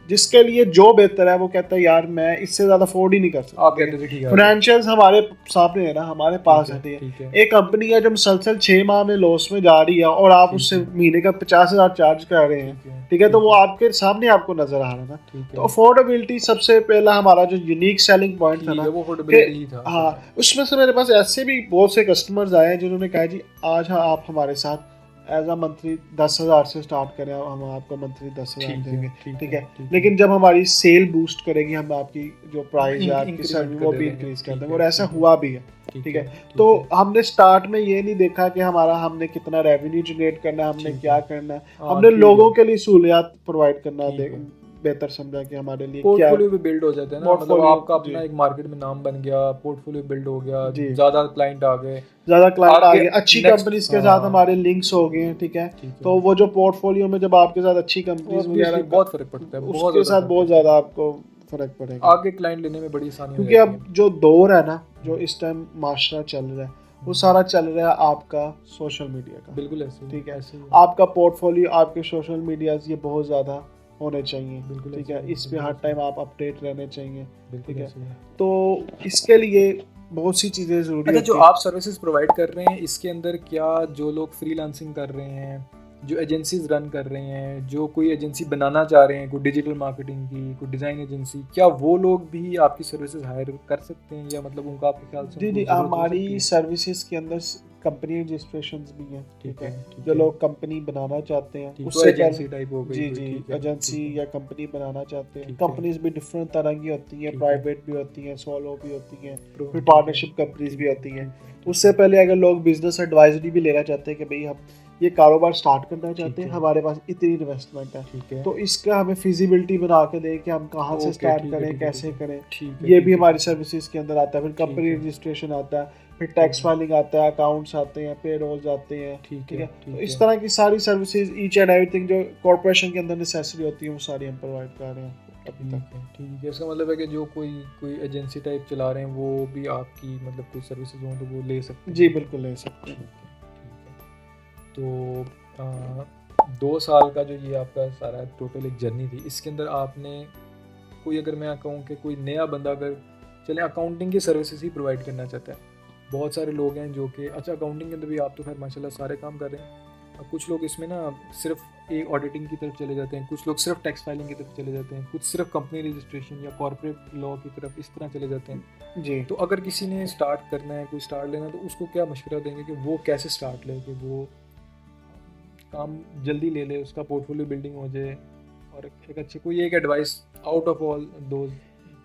जिसके लिए जो बेहतर है वो कहता है यार मैं इससे ज्यादा अफोर्ड ही नहीं कर सकता। आप कहते थे ठीक है, फाइनेंशियल्स हमारे सामने है ना, हमारे पास है। एक कंपनी है जो मुसलसल 6 माह में लॉस में जा रही है और आप उससे महीने का 50,000 चार्ज कर रहे हैं, ठीक है, तो वो आपके सामने आपको नजर आ रहा था। तो अफोर्डेबिलिटी सबसे पहला हमारा जो यूनिक सेलिंग पॉइंट था ना, हाँ, उसमें से मेरे पास ऐसे भी बहुत से कस्टमर्स आए हैं जिन्होंने कहा जी आज आप हमारे साथ एज अ मंथली 10,000 से स्टार्ट करें, हम आपको मंथली 10,000 देंगे, ठीक है, लेकिन जब हमारी सेल बूस्ट करेगी हम आपकी जो प्राइस है आपकी सर्विस वो भी इंक्रीज कर देंगे। और ऐसा हुआ भी है, ठीक है। तो हमने स्टार्ट में ये नहीं देखा कि हमने कितना रेवेन्यू जनरेट करना है, हमने क्या करना है, हमने लोगों के लिए सहूलियत प्रोवाइड करना बेहतर समझा कि हमारे लिए पोर्टफोलियो भी बिल्ड हो जाता है ना, मतलब आपका अपना एक मार्केट में नाम बन गया, पोर्टफोलियो बिल्ड हो गया, ज्यादा क्लाइंट आ गए, अच्छी कंपनीज के साथ हमारे लिंक्स हो गए, ठीक है। तो वो जो पोर्टफोलियो में जब आपके साथ अच्छी कंपनीज वगैरह, बहुत फर्क पड़ता है, उसके साथ बहुत ज्यादा आपको फर्क पड़ेगा, आगे क्लाइंट लेने में बड़ी आसानी क्योंकि अब जो दौर है ना, जो इस टाइम माशरा चल रहा है, वो सारा चल रहा है आपका सोशल मीडिया का। बिल्कुल ऐसे, ठीक है, आपका पोर्टफोलियो आपके सोशल मीडिया ये बहुत ज्यादा होने चाहिए, ठीक है, इस पे हर टाइम आप अपडेट रहने चाहिए, ठीक है। तो इसके लिए बहुत सी चीज़ें ज़रूरी हैं। जो आप सर्विसेज प्रोवाइड कर रहे हैं, इसके अंदर क्या जो लोग फ्रीलांसिंग कर रहे हैं, जो एजेंसीज रन कर रहे हैं, जो कोई एजेंसी बनाना चाह रहे हैं, कोई डिजिटल मार्केटिंग की, कोई डिज़ाइन एजेंसी, क्या वो लोग भी आपकी सर्विसेज हायर कर सकते हैं, या मतलब उनका आपके ख्याल से? जी, हमारी सर्विसेज के अंदर कंपनी रजिस्ट्रेशंस भी हैं, ठीक है, जो लोग कंपनी बनाना चाहते हैं, उससे एजेंसी टाइप हो गई, जी एजेंसी या कंपनी बनाना चाहते हैं। कंपनीज भी डिफरेंट तरह की होती हैं, प्राइवेट भी होती हैं, सोलो भी होती हैं, फिर पार्टनरशिप कंपनीज भी होती हैं। उससे पहले अगर लोग बिजनेस एडवाइजरी भी लेना चाहते हैं कि भाई हम ये कारोबार स्टार्ट करना चाहते हैं, हमारे पास इतनी इन्वेस्टमेंट है, तो इसका हमें फिजिबिलिटी बना के दें कि हम कहाँ से स्टार्ट करें, कैसे करें, ये भी हमारी सर्विसेज के अंदर आता है। फिर कंपनी रजिस्ट्रेशन आता है, फिर टैक्स फाइलिंग आता है, अकाउंट्स आते हैं, पेरोल्स आते हैं, ठीक है। तो इस तरह की सारी सर्विसेज, ईच एंड एवरीथिंग जो कॉर्पोरेशन के अंदर नेसेसरी होती है, वो सारी हम प्रोवाइड कर रहे हैं अभी तक। ठीक है, इसका मतलब है कि जो कोई एजेंसी टाइप चला रहे हैं वो भी आपकी मतलब कोई सर्विसेज हो तो वो ले सकते हैं? जी बिल्कुल ले सकते हैं। तो 2 साल का जो ये आपका सारा टोटल एक जर्नी थी, इसके अंदर आपने कोई, अगर मैं कहूँ कि कोई नया बंदा अगर चले अकाउंटिंग की सर्विसेज ही प्रोवाइड करना चाहता है, बहुत सारे लोग हैं जो कि अच्छा अकाउंटिंग के अंदर भी आप तो खैर माशाल्लाह सारे काम कर रहे हैं, कुछ लोग इसमें ना सिर्फ एक ऑडिटिंग की तरफ चले जाते हैं, कुछ लोग सिर्फ टैक्स फाइलिंग की तरफ चले जाते हैं, कुछ सिर्फ कंपनी रजिस्ट्रेशन या कॉर्पोरेट लॉ की तरफ इस तरह चले जाते हैं जी। तो अगर किसी ने स्टार्ट करना है, कोई स्टार्ट लेना है, तो उसको क्या मशवरा देंगे कि वो कैसे स्टार्ट ले, कि वो काम जल्दी ले ले, उसका पोर्टफोलियो बिल्डिंग हो जाए, और एक अच्छे कोई एक advice out of all those?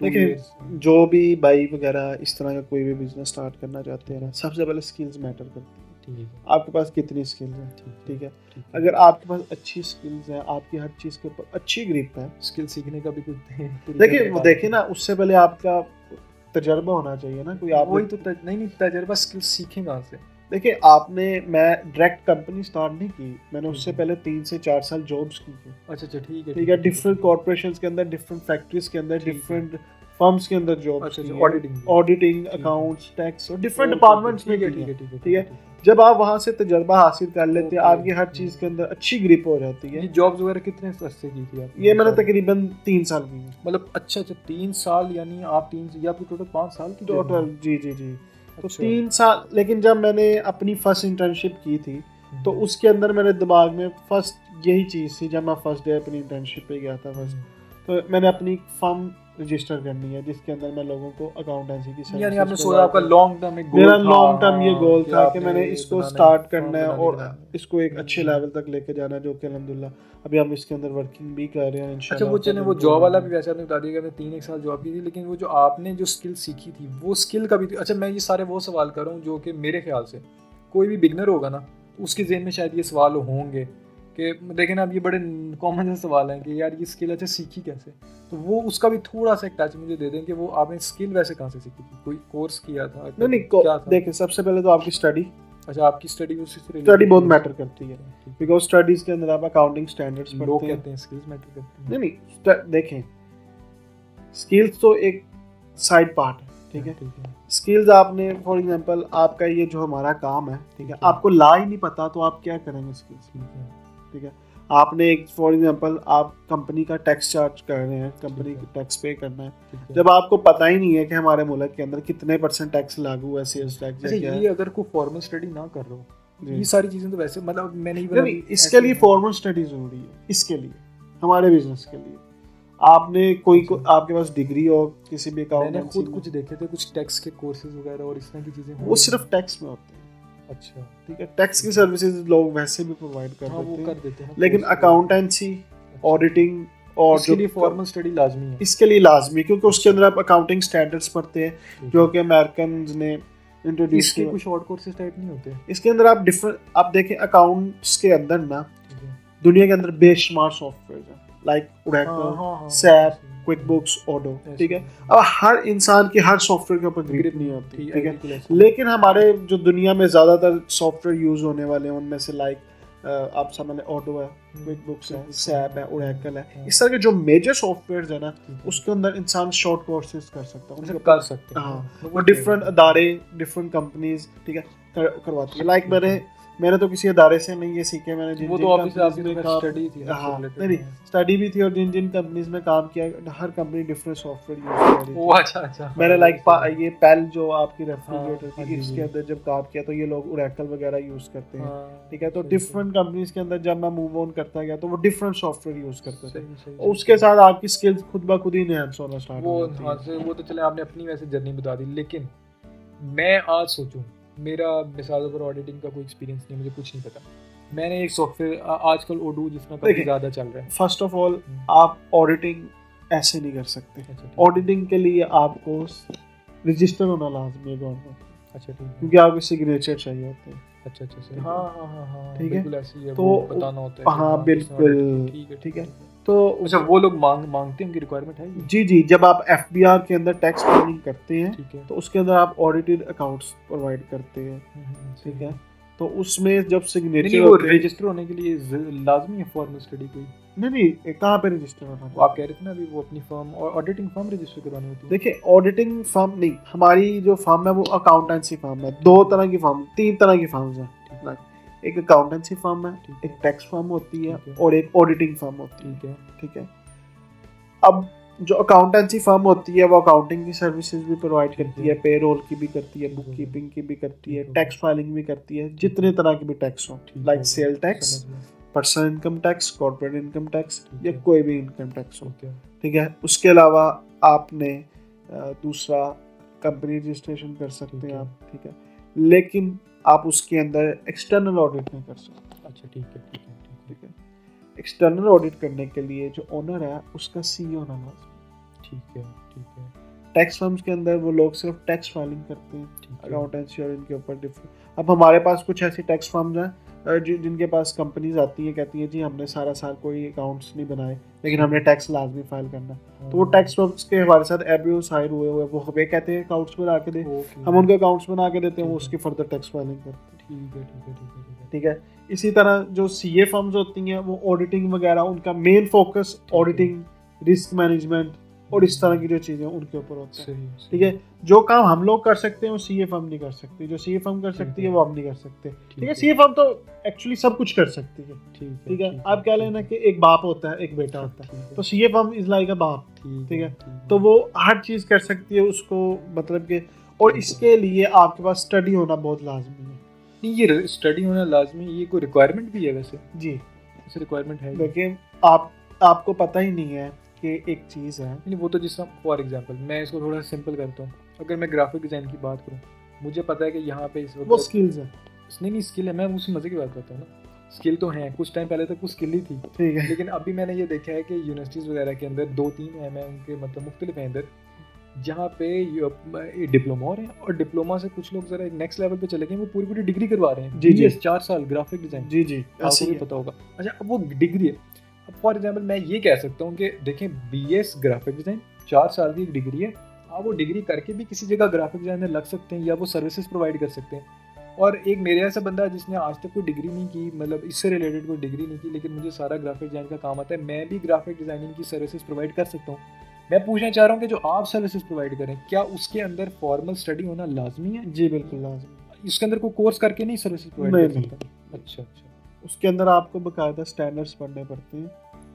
देखिए, जो भी भाई वगैरह इस तरह का कोई भी बिजनेस स्टार्ट करना चाहते हैं ना, सबसे पहले स्किल्स मैटर करती है। आपके पास कितनी स्किल्स हैं, ठीक है। अगर आपके पास अच्छी स्किल्स हैं, आपकी हर चीज़ के ऊपर अच्छी ग्रिप है, स्किल सीखने का भी कुछ देखिए ना, उससे पहले आपका तजर्बा होना चाहिए ना, कोई आप वही तो नहीं तजर्बा, स्किल सीखें कहाँ से? देखिए मैं डायरेक्ट कंपनी स्टार्ट नहीं की, मैंने उससे पहले 3 से 4 साल जॉब्स की थी। अच्छा ठीक है, डिफरेंट कॉर्पोरेशंस के अंदर, डिफरेंट फैक्ट्रीज के अंदर, डिफरेंट फर्म्स के अंदर जॉब्स, ऑडिटिंग, अकाउंट्स, टैक्स और डिफरेंट डिपार्टमेंट्स में, ठीक है। जब आप वहाँ से तजर्बा हासिल कर लेते हैं, आपकी हर चीज़ के अंदर अच्छी ग्रिप हो जाती है। ये जॉब्स वगैरह कितने अर्से की थी आपने? ये मैंने तकरीबन 3 साल की है। मतलब अच्छा 3 साल, यानी आप 3 या आपकी टोटल 5 साल की टोटल? जी तो 3 साल। लेकिन जब मैंने अपनी फर्स्ट इंटर्नशिप की थी तो उसके अंदर मेरे दिमाग में फर्स्ट यही चीज़ थी, जब मैं फर्स्ट डे अपनी इंटर्नशिप पे गया था फर्स्ट, तो मैंने अपनी फर्म रजिस्टर करनी है जिसके अंदर मैं लोगों को अकाउंटेंसी की सर्विस, यानी आपने सोचा, आपका लॉन्ग टर्म एक गोल मेरा लॉन्ग टर्म ये गोल था कि मैंने इसको स्टार्ट करना है और इसको एक अच्छे लेवल तक लेके जाना है, जो कि अल्हम्दुलिल्लाह अभी हम इसके अंदर वर्किंग भी कर रहे हैं इंशाल्लाह। अच्छा, वो चले वो जॉब वाला भी वैसे आपने बता दिया कि 3 साल जॉब की थी, लेकिन वो जो आपने जो स्किल सीखी थी वो स्किल का भी, अच्छा मैं ये सारे वो सवाल कर रहा हूँ जो कि मेरे ख्याल से कोई भी बिगनर होगा ना उसके ज़हन में शायद ये सवाल होंगे कि देखें ना, अब ये बड़े कॉमन से सवाल हैं कि यार ये स्किल अच्छा सीखी कैसे, तो वो उसका भी थोड़ा सा एक टच मुझे दे दें कि वो आपने स्किल वैसे कहाँ से सीखी थी, कोई कोर्स किया था? नहीं क्या था? देखिए सबसे पहले तो आपकी स्टडी, अच्छा आपकी स्टडी उसी से स्टडी बहुत मैटर करती है, बिकॉज स्टडीज के अंदर आप अकाउंटिंग स्टैंडर्ड्स पढ़ते हैं। लोग कहते हैं स्किल्स मैटर करती हैं। नहीं देखें स्किल्स तो एक साइड पार्ट है, ठीक है। स्किल्स आपने फॉर एग्जांपल आपका ये जो हमारा काम है, ठीक है, आपको ला ही नहीं पता तो आप क्या करेंगे स्किल्स, ठीक है। आपने एक फॉर एग्जांपल आप कंपनी का टैक्स चार्ज कर रहे हैं, कंपनी की टैक्स पे करना है, जब आपको पता ही नहीं है कि हमारे मुल्क के अंदर कितने % टैक्स लागू है, सेल्स टैक्स है क्या, ये अगर कोई फॉर्मल स्टडी ना कर रहा हो, ये सारी चीजें तो वैसे मतलब मैंने नहीं, इसके लिए फॉर्मल स्टडी जरूरी है, इसके लिए हमारे बिजनेस के लिए आपने कोई आपके पास डिग्री हो किसी भी अकाउंट, मैंने खुद कुछ देखे थे कुछ टैक्स के कोर्सेज वगैरह और इस तरह की चीजें, वो सिर्फ टैक्स में होते हैं। अच्छा ठीक है, टैक्स की सर्विसेज लोग वैसे भी प्रोवाइड कर देते हैं, लेकिन अकाउंटेंसी, ऑडिटिंग और इसके लिए फॉर्मल स्टडी लाजमी है, इसके लिए लाजमी, क्योंकि उसके अंदर आप अकाउंटिंग स्टैंडर्ड्स पढ़ते हैं जो कि अमेरिकन्स ने इंट्रोड्यूस किए। कुछ शॉर्ट कोर्सेज टाइप नहीं होते इसके अंदर आप डिफरेंट, आप देखें अकाउंट्स के अंदर ना दुनिया के अंदर बेशुमार सॉफ्टवेयर है, लाइक ओरेकल, सैप, क्विकबुक्स, ओडो, ठीक है। अब हर इंसान की हर सॉफ्टवेयर के ऊपर ग्रिप नहीं होती, ठीक है, लेकिन हमारे जो दुनिया में ज़्यादातर सॉफ्टवेयर यूज़ होने वाले हैं उनमें से लाइक आप समझ लें ऑटो है, क्विकबुक्स है, सैप है, ओरेकल है, इस तरह के जो मेजर सॉफ्टवेयर है ना उसके अंदर इंसान शॉर्ट कोर्सेज कर सकता है, उनसे कर सकते हैं। हाँ, वो डिफरेंट अदारे, डिफरेंट कंपनीज, ठीक है, करवाती है। लाइक मैंने तो किसी अदारे से नहीं ये सीखे, मैंने जिन वो जिन तो कंपनीज में काम स्टडी थी, हाँ नहीं स्टडी भी थी, और जिन जिन कंपनीज में काम किया हर कंपनी डिफरेंट सॉफ्टवेयर यूज कर रही थी। ओह अच्छा मैंने लाइक ये पेल जो आपकी रेफ्रिजरेटर थी इसके अंदर जब काम किया तो ये लोग ओरेकल वगैरह यूज करते हैं, ठीक है। तो डिफरेंट कंपनीज के अंदर जब मैं मूव ऑन करता गया तो वो डिफरेंट सॉफ्टवेयर यूज करते थे, और उसके साथ आपकी स्किल्स खुद ब खुद ही एनहांस होना स्टार्ट हो जाती है। वो तो चले आपने अपनी वैसे जर्नी बता दी, लेकिन मैं आज सोचूं, मेरा मिसाल पर ऑडिटिंग का कोई एक्सपीरियंस नहीं, मुझे कुछ नहीं पता, मैंने एक सॉफ्टवेयर आजकल ओडू जिसमें काफी ज़्यादा चल रहा है। फर्स्ट ऑफ ऑल आप ऑडिटिंग ऐसे नहीं कर सकते, ऑडिटिंग के लिए आपको रजिस्टर होना लाजमी है गवर्नमेंट, अच्छा ठीक है, क्योंकि आपके सिग्नेचर चाहिए होते हैं। अच्छा हाँ ठीक है, तो बताना होता है, हाँ बिल्कुल ठीक है। तो अच्छा वो लोग मांगते हैं, उनकी रिक्वायरमेंट है जी जब आप एफबीआर के अंदर टैक्स फाइलिंग करते हैं तो उसके अंदर आप ऑडिटेड अकाउंट्स प्रोवाइड करते हैं, ठीक है। तो उसमें जब सिग्नेचर वो रजिस्टर होने के लिए लाजमी है फॉर्मल स्टडी कोई? नहीं कहाँ पे रजिस्टर होना है? आप कह रहे थे ना अभी वो अपनी फर्म और ऑडिटिंग फर्म रजिस्टर करवानी होती है। देखिए ऑडिटिंग फर्म नहीं, हमारी जो फर्म है वो अकाउंटेंसी फर्म है। दो तरह की फर्म, तीन तरह की फर्म्स हैं, एक अकाउंटेंसी फर्म है, एक टैक्स फर्म होती है और एक ऑडिटिंग फर्म होती है, ठीक है। अब जो अकाउंटेंसी फर्म होती है वो अकाउंटिंग की सर्विसेज भी प्रोवाइड करती है, पेरोल की भी करती है, बुक कीपिंग की भी करती है, टैक्स फाइलिंग भी करती है, जितने तरह के भी टैक्स हो, like sale tax, personal income tax, corporate income tax या कोई भी इनकम टैक्स हो, ठीक है। उसके अलावा आपने दूसरा कंपनी रजिस्ट्रेशन कर सकते हैं आप, ठीक है, लेकिन आप उसके अंदर एक्सटर्नल ऑडिट नहीं कर सकते। अच्छा ठीक है। एक्सटर्नल ऑडिट करने के लिए जो ओनर है उसका सीईओ होना लाजमी, ठीक है। टैक्स फर्म्स के अंदर वो लोग सिर्फ टैक्स फाइलिंग करते हैं, अकाउंटेंसी और इनके ऊपर डिफरेंट। अब हमारे पास कुछ ऐसी टैक्स फर्म्स हैं जिनके पास कंपनीज आती हैं, कहती है जी हमने सारा साल कोई अकाउंट्स नहीं बनाए लेकिन हमने टैक्स लाजमी फाइल करना, तो वो टैक्स फर्म्स के हमारे साथ एबीओस हायर हुए वो हमें कहते हैं अकाउंट्स बना के दे, हम उनके अकाउंट्स बना के देते हैं, वो उसकी फर्दर टैक्स फाइलिंग करते हैं, ठीक है। इसी तरह जो सीए फर्म्स होती हैं वो ऑडिटिंग वगैरह, उनका main focus auditing, risk management और इस तरह की जो चीज़ें उनके ऊपर होती है, ठीक है। जो काम हम लोग कर सकते हैं वो सीए फर्म नहीं कर सकती, जो सीए फर्म कर सकती है वो हम नहीं कर सकते, ठीक है। सीए फर्म तो एक्चुअली सब कुछ कर सकती है, ठीक है। आप क्या लेना कि एक बाप होता है एक बेटा होता है, तो सीए फर्म इज लाइक अ बाप, ठीक है। तो वो हर चीज़ कर सकती है उसको, मतलब कि, और इसके लिए आपके पास स्टडी होना बहुत लाजमी है। ये स्टडी होना लाजमी, ये कोई रिक्वायरमेंट भी है वैसे? जी इसे रिक्वायरमेंट है। देखिए आपको पता ही नहीं है कि एक चीज़ है, नहीं वो तो जिस फॉर एग्जांपल मैं इसको थोड़ा सिंपल करता हूँ, अगर मैं ग्राफिक डिज़ाइन की बात करूँ, मुझे पता है कि यहाँ पे इस वक्त वो स्किल्स है, नहीं स्किल है, मैं उसी मज़े की बात करता हूँ ना, स्किल तो हैं, कुछ टाइम पहले तक कुछ स्किल ही थी, ठीक है, लेकिन अभी मैंने ये देखा है कि यूनिवर्सिटीज़ वगैरह के अंदर 2-3 हैं, मैं उनके मतलब मुख्तलिफ हैं इधर, जहाँ पे डिप्लोमा हो रहे हैं, और डिप्लोमा से कुछ लोग जरा एक नेक्स्ट लेवल पे चले गए, वो पूरी पूरी डिग्री करवा रहे हैं। जी 4 साल ग्राफिक डिजाइन। जी जी, आपको भी पता होगा। अच्छा, अब वो डिग्री है। अब फॉर एग्जाम्पल मैं ये कह सकता हूँ कि देखें, BS ग्राफिक डिजाइन 4 साल की डिग्री है, आप वो डिग्री करके भी किसी जगह ग्राफिक डिजाइनर लग सकते हैं या वो सर्विसेज प्रोवाइड कर सकते हैं। और एक मेरे ऐसा बंदा है जिसने आज तक कोई डिग्री नहीं की, मतलब इससे रिलेटेड कोई डिग्री नहीं की, लेकिन मुझे सारा ग्राफिक डिजाइन का काम आता है, मैं भी ग्राफिक डिजाइनिंग की सर्विसेज प्रोवाइड कर सकता हूँ। मैं पूछना चाह रहा हूँ कि जो आप सर्विसेज प्रोवाइड करें, क्या उसके अंदर फॉर्मल स्टडी होना लाजमी है? जी बिल्कुल लाजमी। इसके अंदर कोई कोर्स करके नहीं सर्विसेज प्रोवाइड कर सकता? अच्छा अच्छा, उसके अंदर आपको बकायदा स्टैंडर्ड्स पढ़ने पड़ते हैं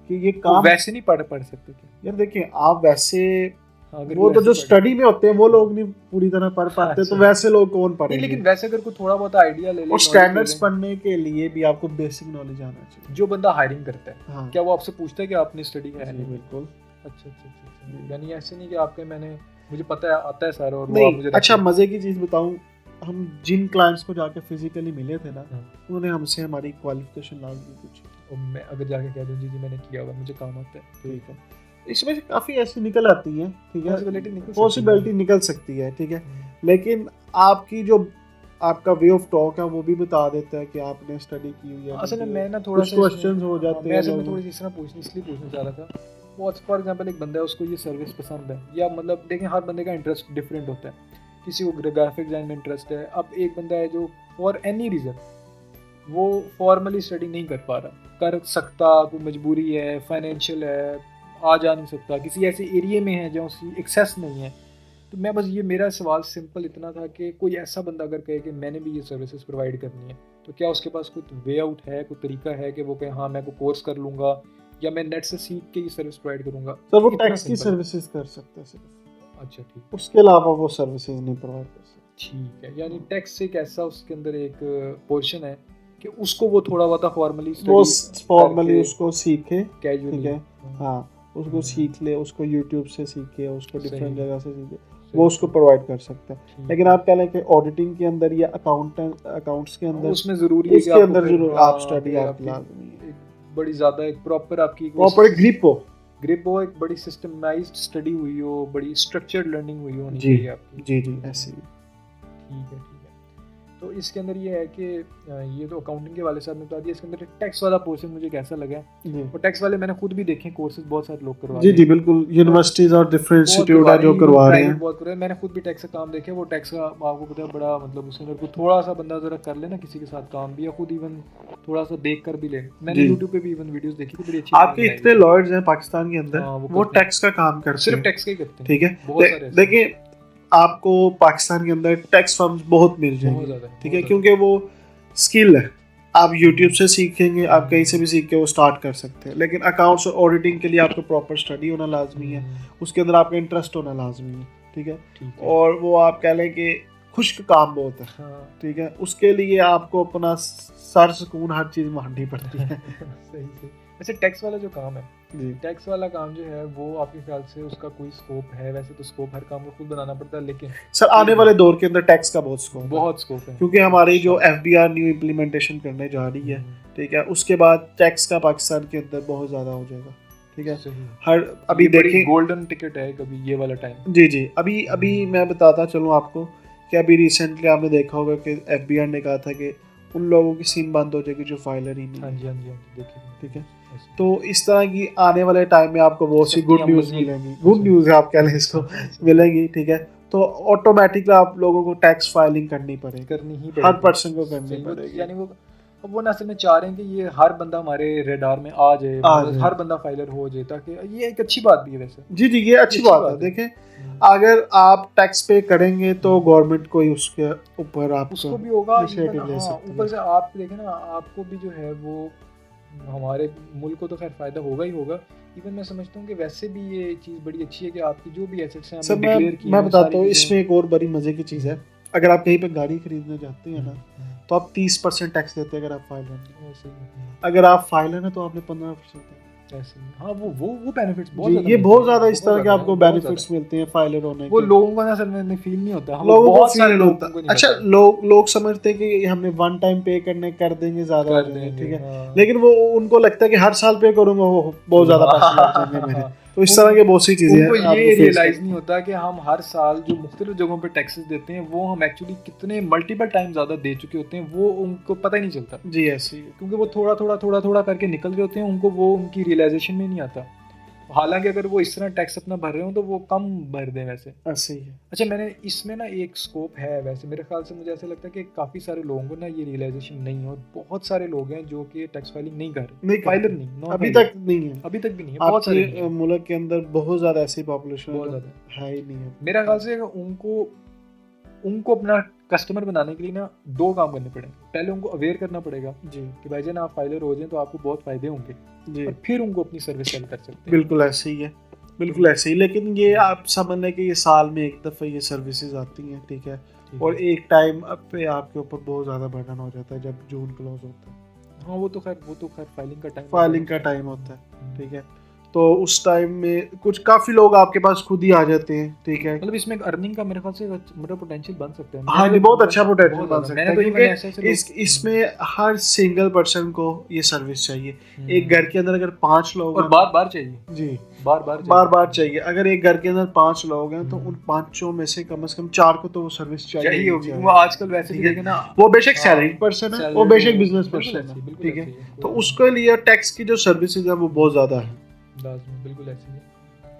कि ये काम वैसे नहीं पढ़ सकते क्या? यार देखिए, आप वैसे वो तो जो स्टडी में होते हैं वो लोग नहीं पूरी तरह पढ़ पाते, तो वैसे लोग कौन पढ़ेंगे? लेकिन वैसे अगर कोई थोड़ा बहुत आइडिया ले ले, और स्टैंडर्ड्स पढ़ने के लिए भी आपको बेसिक नॉलेज आना चाहिए। जो बंदा हायरिंग करता है, हाँ। क्या वो आपसे पूछता है कि आपने स्टडी है? नहीं, बिल्कुल। अच्छा अच्छा अच्छा, यानी ऐसे नहीं कि आपके मुझे पता है, आता है सारा और वो आप मुझे अच्छा, मजे की चीज बताऊं, हम जिन क्लाइंट्स को जाके फिजिकली मिले थे ना, उन्होंने हमसे हमारी क्वालिफिकेशन लाजमी पूछी, और मैं अगर जाके कह दूं जी मैंने किया हुआ, मुझे काम आता है, ठीक है, इसमें से काफी ऐसी निकल आती है, ठीक है, पॉसिबिलिटी निकल सकती है, ठीक है, लेकिन आपकी जो आपका वे ऑफ टॉक है वो भी बता देता है कि आपने स्टडी की हुई है। असल में मैं ना थोड़ा सा क्वेश्चंस हो जाते हैं, मैं थोड़ी सी इस तरह इसलिए पूछना चाह रहा था, वो फॉर एग्जांपल एक बंदा है, उसको ये सर्विस पसंद है, या मतलब देखें हर बंदे का इंटरेस्ट डिफरेंट होता है, किसी को ग्राफिक डिजाइन में इंटरेस्ट है। अब एक बंदा है जो फॉर एनी रीज़न वो फॉर्मली स्टडी नहीं कर पा रहा, कर सकता, कोई मजबूरी है, फाइनेंशियल है, आ जा नहीं सकता, किसी ऐसे एरिया में है जहाँ उसकी एक्सेस नहीं है, तो मैं बस ये मेरा सवाल सिंपल इतना था कि कोई ऐसा बंदा अगर कहे कि मैंने भी ये सर्विसेज प्रोवाइड करनी है, तो क्या उसके पास कोई वे आउट है, कोई तरीका है कि वो कहे हाँ मैं कोई कोर्स कर लूँगा या मैं नेट से सीख के ये सर्विस प्रोवाइड करूँगा? सर वो टैक्स की सर्विसेज कर सकते हैं सिर्फ। अच्छा ठीक, उसके अलावा वो सर्विसेज नहीं प्रोवाइड कर सकते। ठीक है, यानी टैक्स एक ऐसा उसके अंदर एक पोर्शन है कि उसको वो थोड़ा बहुत फॉर्मली उसको सीखे, कैजुअली, ठीक है, हाँ उसको सीख ले, उसको यूट्यूब से सीखे, उसको डिफरेंट जगह से सीखे, वो उसको प्रोवाइड कर सकते हैं। लेकिन आप कह लें कि ऑडिटिंग के अंदर या अकाउंट्स के अंदर, उसमें जरूरी है उसके अंदर जरूर आप स्टडी आप लाजमी है, बड़ी ज्यादा एक प्रॉपर आपकी ग्रिप हो, एक बड़ी सिस्टमाइज्ड स्टडी हुई हो, बड़ी स्ट्रक्चर्ड लर्निंग हुई होनी चाहिए आपकी। जी जी ऐसे ही, ठीक है। तो इसके अंदर ये है कि ये तो अकाउंटिंग के वाले साहब ने बता दिया, इसके अंदर टैक्स वाला पोर्शन मुझे कैसा लगा, और टैक्स वाले मैंने खुद भी देखे कोर्सेज, बहुत सारे लोग करवा रहे हैं। जी बिल्कुल, यूनिवर्सिटीज और डिफरेंट इंस्टीट्यूट है जो करवा रहे हैं, मैंने खुद भी टैक्स का काम देखे, वो टैक्स का आपको पता है बड़ा, मतलब उसके अंदर थोड़ा सा बंदा जरा कर ले ना किसी के साथ काम भी, या खुद इवन थोड़ा सा देख कर भी ले, मैंने YouTube पे भी इवन वीडियोस देखी थी, बड़ी अच्छी। आपके इतने लॉयर्स हैं पाकिस्तान के अंदर, वो टैक्स का काम करते हैं, सिर्फ टैक्स का ही करते हैं, ठीक है। देखिए आपको पाकिस्तान के अंदर टैक्स फर्म्स बहुत मिल जाएंगे, ठीक है, क्योंकि वो स्किल है, आप YouTube से सीखेंगे, आप कहीं से भी सीख के वो स्टार्ट कर सकते हैं, लेकिन अकाउंट्स और ऑडिटिंग के लिए आपको प्रॉपर स्टडी होना लाजमी है, उसके अंदर आपका इंटरेस्ट होना लाजमी है, ठीक है, और वो आप कह लें कि खुश्क काम बहुत है, ठीक है, उसके लिए आपको अपना सर सुकून हर चीज़ माननी पड़ती है। सही। अच्छा, टैक्स वाला जो काम है, टैक्स वाला काम जो है वो आपके ख्याल से उसका कोई स्कोप है? वैसे तो स्कोप हर काम को खुद बनाना पड़ता है, लेकिन सर आने वाले दौर के अंदर टैक्स का बहुत स्कोप है, क्योंकि हमारी जो FBR न्यू इम्प्लीमेंटेशन करने जा रही है, ठीक है, उसके बाद टैक्स का पाकिस्तान के अंदर बहुत ज़्यादा हो जाएगा, ठीक है, हर अभी देखिए गोल्डन टिकट है कभी ये वाला टाइम। जी अभी मैं बताता चलूँ आपको कि अभी रिसेंटली आपने देखा होगा कि FBR ने कहा था कि उन लोगों की सिम बंद हो जाएगी जो फाइलर ही नहीं। हाँ जी देखिए, ठीक है, तो इस तरह की आने वाले टाइम में आपको बहुत सी गुड न्यूज़ मिलेंगी, गुड न्यूज़ है आप कह लें इसको, मिलेंगी, ठीक है, तो ऑटोमेटिकली आप लोगों को टैक्स फाइलिंग करनी पड़ेगी, हर पर्सन को करनी पड़ेगी, यानी वो ना असल में चाह रहे हैं कि ये हर बंदा हमारे रेडार में आ जाए, हर बंदा फाइलर हो जाए, ताकि ये एक अच्छी बात भी है वैसे। जी ये अच्छी बात है। देखें, अगर आप टैक्स पे करेंगे तो गवर्नमेंट को ही उसके ऊपर आप उसको भी होगा, ऊपर से आप देखें ना, आपको भी जो है वो हमारे मुल्क को तो खैर फायदा होगा ही होगा। इवन मैं समझता हूँ कि वैसे भी ये चीज़ बड़ी अच्छी है कि आपकी जो भी एसेट्स हैं हमने डिक्लेयर की। मैं बताता हूँ, इसमें एक और बड़ी मजे की चीज़ है, अगर आप कहीं पे गाड़ी खरीदने जाते हैं ना, तो आप 30% टैक्स देते हैं अगर आप फाइलर हैं, अगर आप फाइलर हैं तो आपने 15%। हाँ वो बेनिफिट्स ये बहुत ज्यादा इस तरह के आपको बेनिफिट्स मिलते हैं फाइलर होने के। वो लोगों को असल में फील नहीं होता, लोगों को फील नहीं होता। अच्छा, लोग समझते हैं कि हमने वन टाइम पे कर देंगे ज्यादा, ठीक है, लेकिन वो उनको लगता है कि हर साल पे करूंगा वो बहुत ज्यादा पैसे लग जाएंगे मेरे, तो इस तरह के बहुत सी चीज़ें उनको ये रियलाइज नहीं होता कि हम हर साल जो मुख्तलिफ जगहों पे टैक्सेस देते हैं वो हम एक्चुअली कितने मल्टीपल टाइम ज़्यादा दे चुके होते हैं, वो उनको पता ही नहीं चलता। जी ऐसे ही, क्योंकि वो थोड़ा करके निकल रहे होते हैं, उनको वो उनकी रियलाइजेशन में नहीं आता। हालांकि अगर वो इस तरह टैक्स अपना भर रहे हो तो वो कम भर दें वैसे। ऐसे ही है। अच्छा, मैंने इसमें ना एक स्कोप है वैसे, मेरे ख्याल से मुझे ऐसा लगता है कि काफ़ी सारे लोगों को ना ये रियलाइजेशन नहीं है, और बहुत सारे लोग हैं जो कि टैक्स फाइलिंग नहीं कर रहे, फाइलर नहीं, अभी तक नहीं है, अभी तक भी नहीं है। बहुत सारे मुल्क के अंदर बहुत ज़्यादा ऐसी पॉपुलेशन बहुत ज़्यादा है ही नहीं है। मेरा ख्याल से उनको अपना कस्टमर बनाने के लिए ना दो काम करने पड़ेंगे। पहले उनको अवेयर करना पड़ेगा जी कि भाईजान आप फाइलर हो जाएं तो आपको बहुत फ़ायदे होंगे जी, और फिर उनको अपनी सर्विस सेल कर सकते हैं। बिल्कुल ऐसे ही है, बिल्कुल ऐसे ही। लेकिन ये आप समझ लें कि ये साल में एक दफ़ा ये सर्विसेज आती हैं, ठीक है, और एक टाइम पे आपके ऊपर बहुत ज़्यादा बर्डन हो जाता है जब जून क्लोज होता है। हाँ वो तो खैर फाइलिंग का टाइम होता है, ठीक है। तो उस टाइम में कुछ काफ़ी लोग आपके पास खुद ही आ जाते हैं, ठीक है। मतलब इसमें अर्निंग का मेरे ख्याल से मेरा पोटेंशियल बन सकता है। हाँ जी, बहुत अच्छा पोटेंशियल बन सकता है, क्योंकि इसमें हर सिंगल पर्सन को ये सर्विस चाहिए। एक घर के अंदर अगर 5 लोग और बार चाहिए जी, बार चाहिए। अगर एक घर के अंदर 5 लोग हैं तो उन 5 में से कम 4 को तो वो सर्विस चाहिए होगी। वो आजकल वैसे भी देखें ना, वो बेशक सैलरी पर्सन है, वो बेशक बिजनेस पर्सन है, ठीक है। तो उसके लिए टैक्स की जो सर्विसेज है वो बहुत ज़्यादा है, बिल्कुल ऐसी है।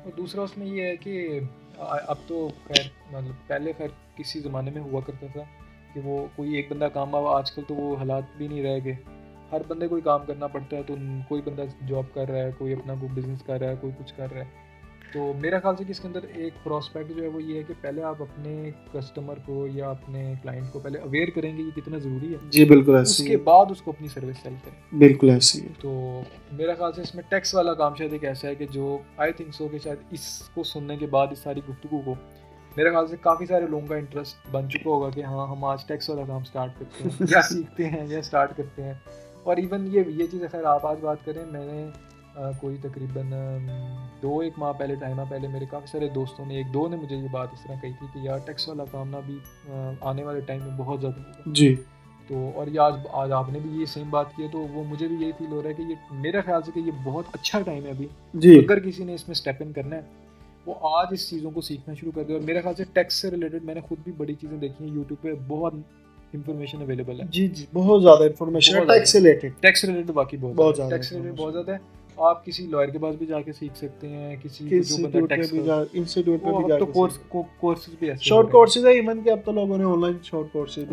और दूसरा उसमें ये है कि अब तो खैर मतलब पहले खैर किसी ज़माने में हुआ करता था कि वो कोई एक बंदा काम, अब आजकल तो वो हालात भी नहीं रह गए, हर बंदे कोई काम करना पड़ता है। तो कोई बंदा जॉब कर रहा है, कोई अपना कोई बिजनेस कर रहा है, कोई कुछ कर रहा है। तो मेरा ख्याल से कि इसके अंदर एक प्रोस्पेक्ट जो है वो ये है कि पहले आप अपने कस्टमर को या अपने क्लाइंट को पहले अवेयर करेंगे कि कितना ज़रूरी है जी, बिल्कुल ऐसे, उसके बाद उसको अपनी सर्विस सेल करें, बिल्कुल ऐसे ही। तो मेरा ख्याल से इसमें टैक्स वाला काम शायद एक ऐसा है कि जो आई थिंक सो कि शायद इसको सुनने के बाद इस सारी गुफ्तगू को मेरे ख्याल से काफ़ी सारे लोगों का इंटरेस्ट बन चुका होगा कि हाँ हम आज टैक्स वाला काम स्टार्ट करते हैं या सीखते हैं या स्टार्ट करते हैं। और इवन ये चीज़ खैर आप आज बात करें, मैंने कोई तकरीबन 2-1 माह पहले मेरे काफ़ी सारे दोस्तों ने, 1-2 ने मुझे ये बात इस तरह कही थी कि यार टैक्स वाला काम ना भी आने वाले टाइम में बहुत ज़्यादा होगा जी। तो और ये आज आपने भी ये सेम बात की है, तो वो मुझे भी यही फील हो रहा है कि ये मेरा ख्याल से कि ये बहुत अच्छा टाइम है अभी जी। अगर किसी ने इसमें स्टेप इन करना है वो आज इस चीज़ों को सीखना शुरू कर दे। और मेरे ख्याल से टैक्स से रिलेटेड मैंने खुद भी बड़ी चीज़ें देखी हैं यूट्यूब पे, बहुत इंफॉर्मेशन अवेलेबल है। जी, बहुत ज़्यादा इंफॉर्मेशन है टैक्स रिलेटेड बाकी बहुत ज़्यादा टैक्स रिलेटेड बहुत ज़्यादा है। आप किसी लॉयर के पास भी जाके सीख सकते हैं, किसी जो बंदा टैक्स इंस्टीट्यूट में भी जाके, तो कोर्सेज भी ऐसे शॉर्ट कोर्सेज है, इवन कि अब तो लोगों ने ऑनलाइन शॉर्ट कोर्सेज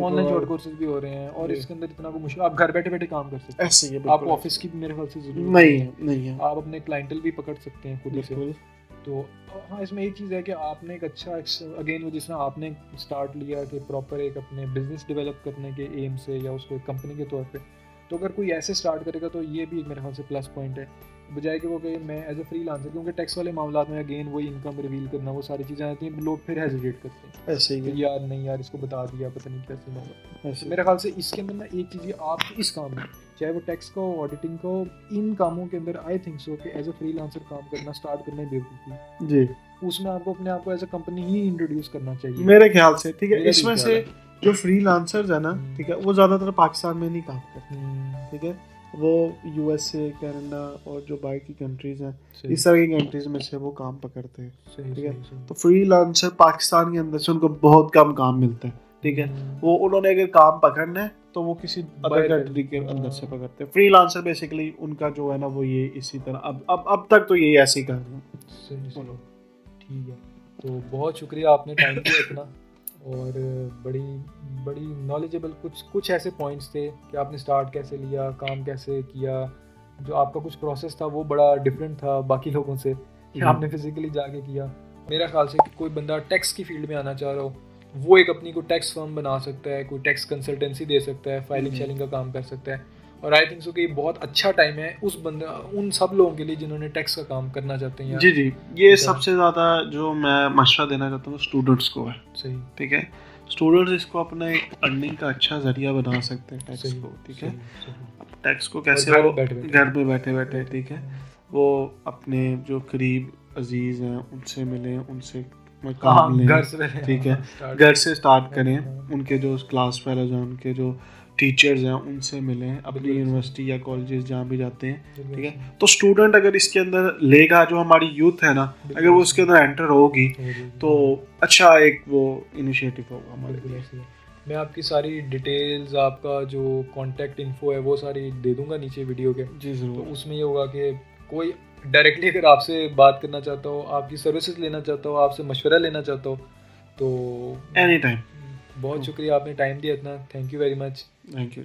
भी हो रहे हैं। और इसके अंदर इतना कोई मुश्किल, आप घर बैठे काम कर सकते हैं, ऐसे ही आप ऑफिस की भी मेरे ख्याल से जरूरत नहीं है, आप अपने क्लाइंटल भी पकड़ सकते हैं खुद से। तो हाँ, इसमें एक चीज़ है कि आपने एक अच्छा अगेन वो जिस तरह आपने स्टार्ट लिया कि प्रॉपर एक अपने बिजनेस डेवलप करने के एम से या उसको एक कंपनी के तौर पे, तो अगर कोई ऐसे स्टार्ट करेगा तो ये भी एक मेरे ख्याल से प्लस पॉइंट है, बजाय कि वो कहे मैं एज ए फ्रीलांसर, क्योंकि टैक्स वाले मामला में अगेन वही इनकम रिवील करना, वो सारी चीज़ें आती हैं, लोग फिर हेजिटेट करते हैं ऐसे ही कि यार नहीं यार इसको बता दिया पता नहीं कैसे होगा। तो मेरे ख्याल से इसके अंदर ना एक चीज़ आप इस काम में, चाहे वो टैक्स का हो, ऑडिटिंग का हो, इन कामों के अंदर आई थिंक सो कि एज ए फ्रीलांसर काम करना स्टार्ट करना ही बेवकूफ़ी जी, उसमें आपको अपने आप को एज ए कंपनी ही इंट्रोड्यूस करना चाहिए मेरे ख्याल से, ठीक है। इसमें से जो फ्रीलांसर्स है ना, ठीक है, वो ज़्यादातर पाकिस्तान में नहीं काम करते, ठीक है, वो यूएसए, कनाडा और जो बाहर की कंट्रीज हैं, इस तरह की कंट्रीज में से वो काम पकड़ते हैं, ठीक है। तो फ्रीलांसर पाकिस्तान के अंदर से उनको बहुत कम काम मिलता है, ठीक है। वो उन्होंने अगर काम पकड़ना है तो वो किसी अदर कंट्री के अंदर से पकड़ते हैं। फ्रीलांसर बेसिकली उनका जो है ना वो ये इसी तरह अब तक तो यही ऐसे ही कर रहे हैं। ठीक है, तो बहुत शुक्रिया आपने टाइम दिया इतना, और बड़ी नॉलेजेबल कुछ ऐसे पॉइंट्स थे कि आपने स्टार्ट कैसे लिया, काम कैसे किया, जो आपका कुछ प्रोसेस था वो बड़ा डिफरेंट था बाकी लोगों से कि आपने फिजिकली जाके किया। मेरा ख्याल से कि कोई बंदा टैक्स की फील्ड में आना चाह रहा हो वो एक अपनी कोई टैक्स फर्म बना सकता है, कोई टैक्स कंसल्टेंसी दे सकता है, फाइलिंग शेलिंग का काम कर सकता है। और आई थिंक सो कि बहुत अच्छा टाइम है उन सब लोगों के लिए जिन्होंने टैक्स का काम करना चाहते हैं। जी, ये सबसे ज़्यादा जो मैं मशवरा देना चाहता हूँ स्टूडेंट्स को है, सही, ठीक है। स्टूडेंट्स इसको अपना एक अर्निंग का अच्छा जरिया बना सकते हैं टैक्स को, ठीक है। टैक्स को कैसे वो घर में बैठे, ठीक है, वो अपने जो करीब अजीज़ हैं उनसे मिलें, उनसे काम लें, ठीक है, घर से स्टार्ट करें। उनके जो क्लास फेलोज हैं, उनके जो टीचर्स हैं उनसे मिलें, अपनी यूनिवर्सिटी या कॉलेजेस जहाँ भी जाते हैं, ठीक है। तो स्टूडेंट अगर इसके अंदर लेगा, जो हमारी यूथ है ना, अगर वो उसके अंदर एंटर होगी तो अच्छा एक वो इनिशिएटिव होगा हमारे लिए। मैं आपकी सारी डिटेल्स, आपका जो कॉन्टैक्ट इन्फो है वो सारी दे दूंगा नीचे वीडियो के। जी ज़रूर। तो उसमें ये होगा कि कोई डायरेक्टली अगर आपसे बात करना चाहता हो, आपकी सर्विसेज लेना चाहता हो, आपसे मशवरा लेना चाहता हो, तो एनी टाइम। बहुत शुक्रिया, आपने टाइम दिया इतना। Thank you very much. Thank you.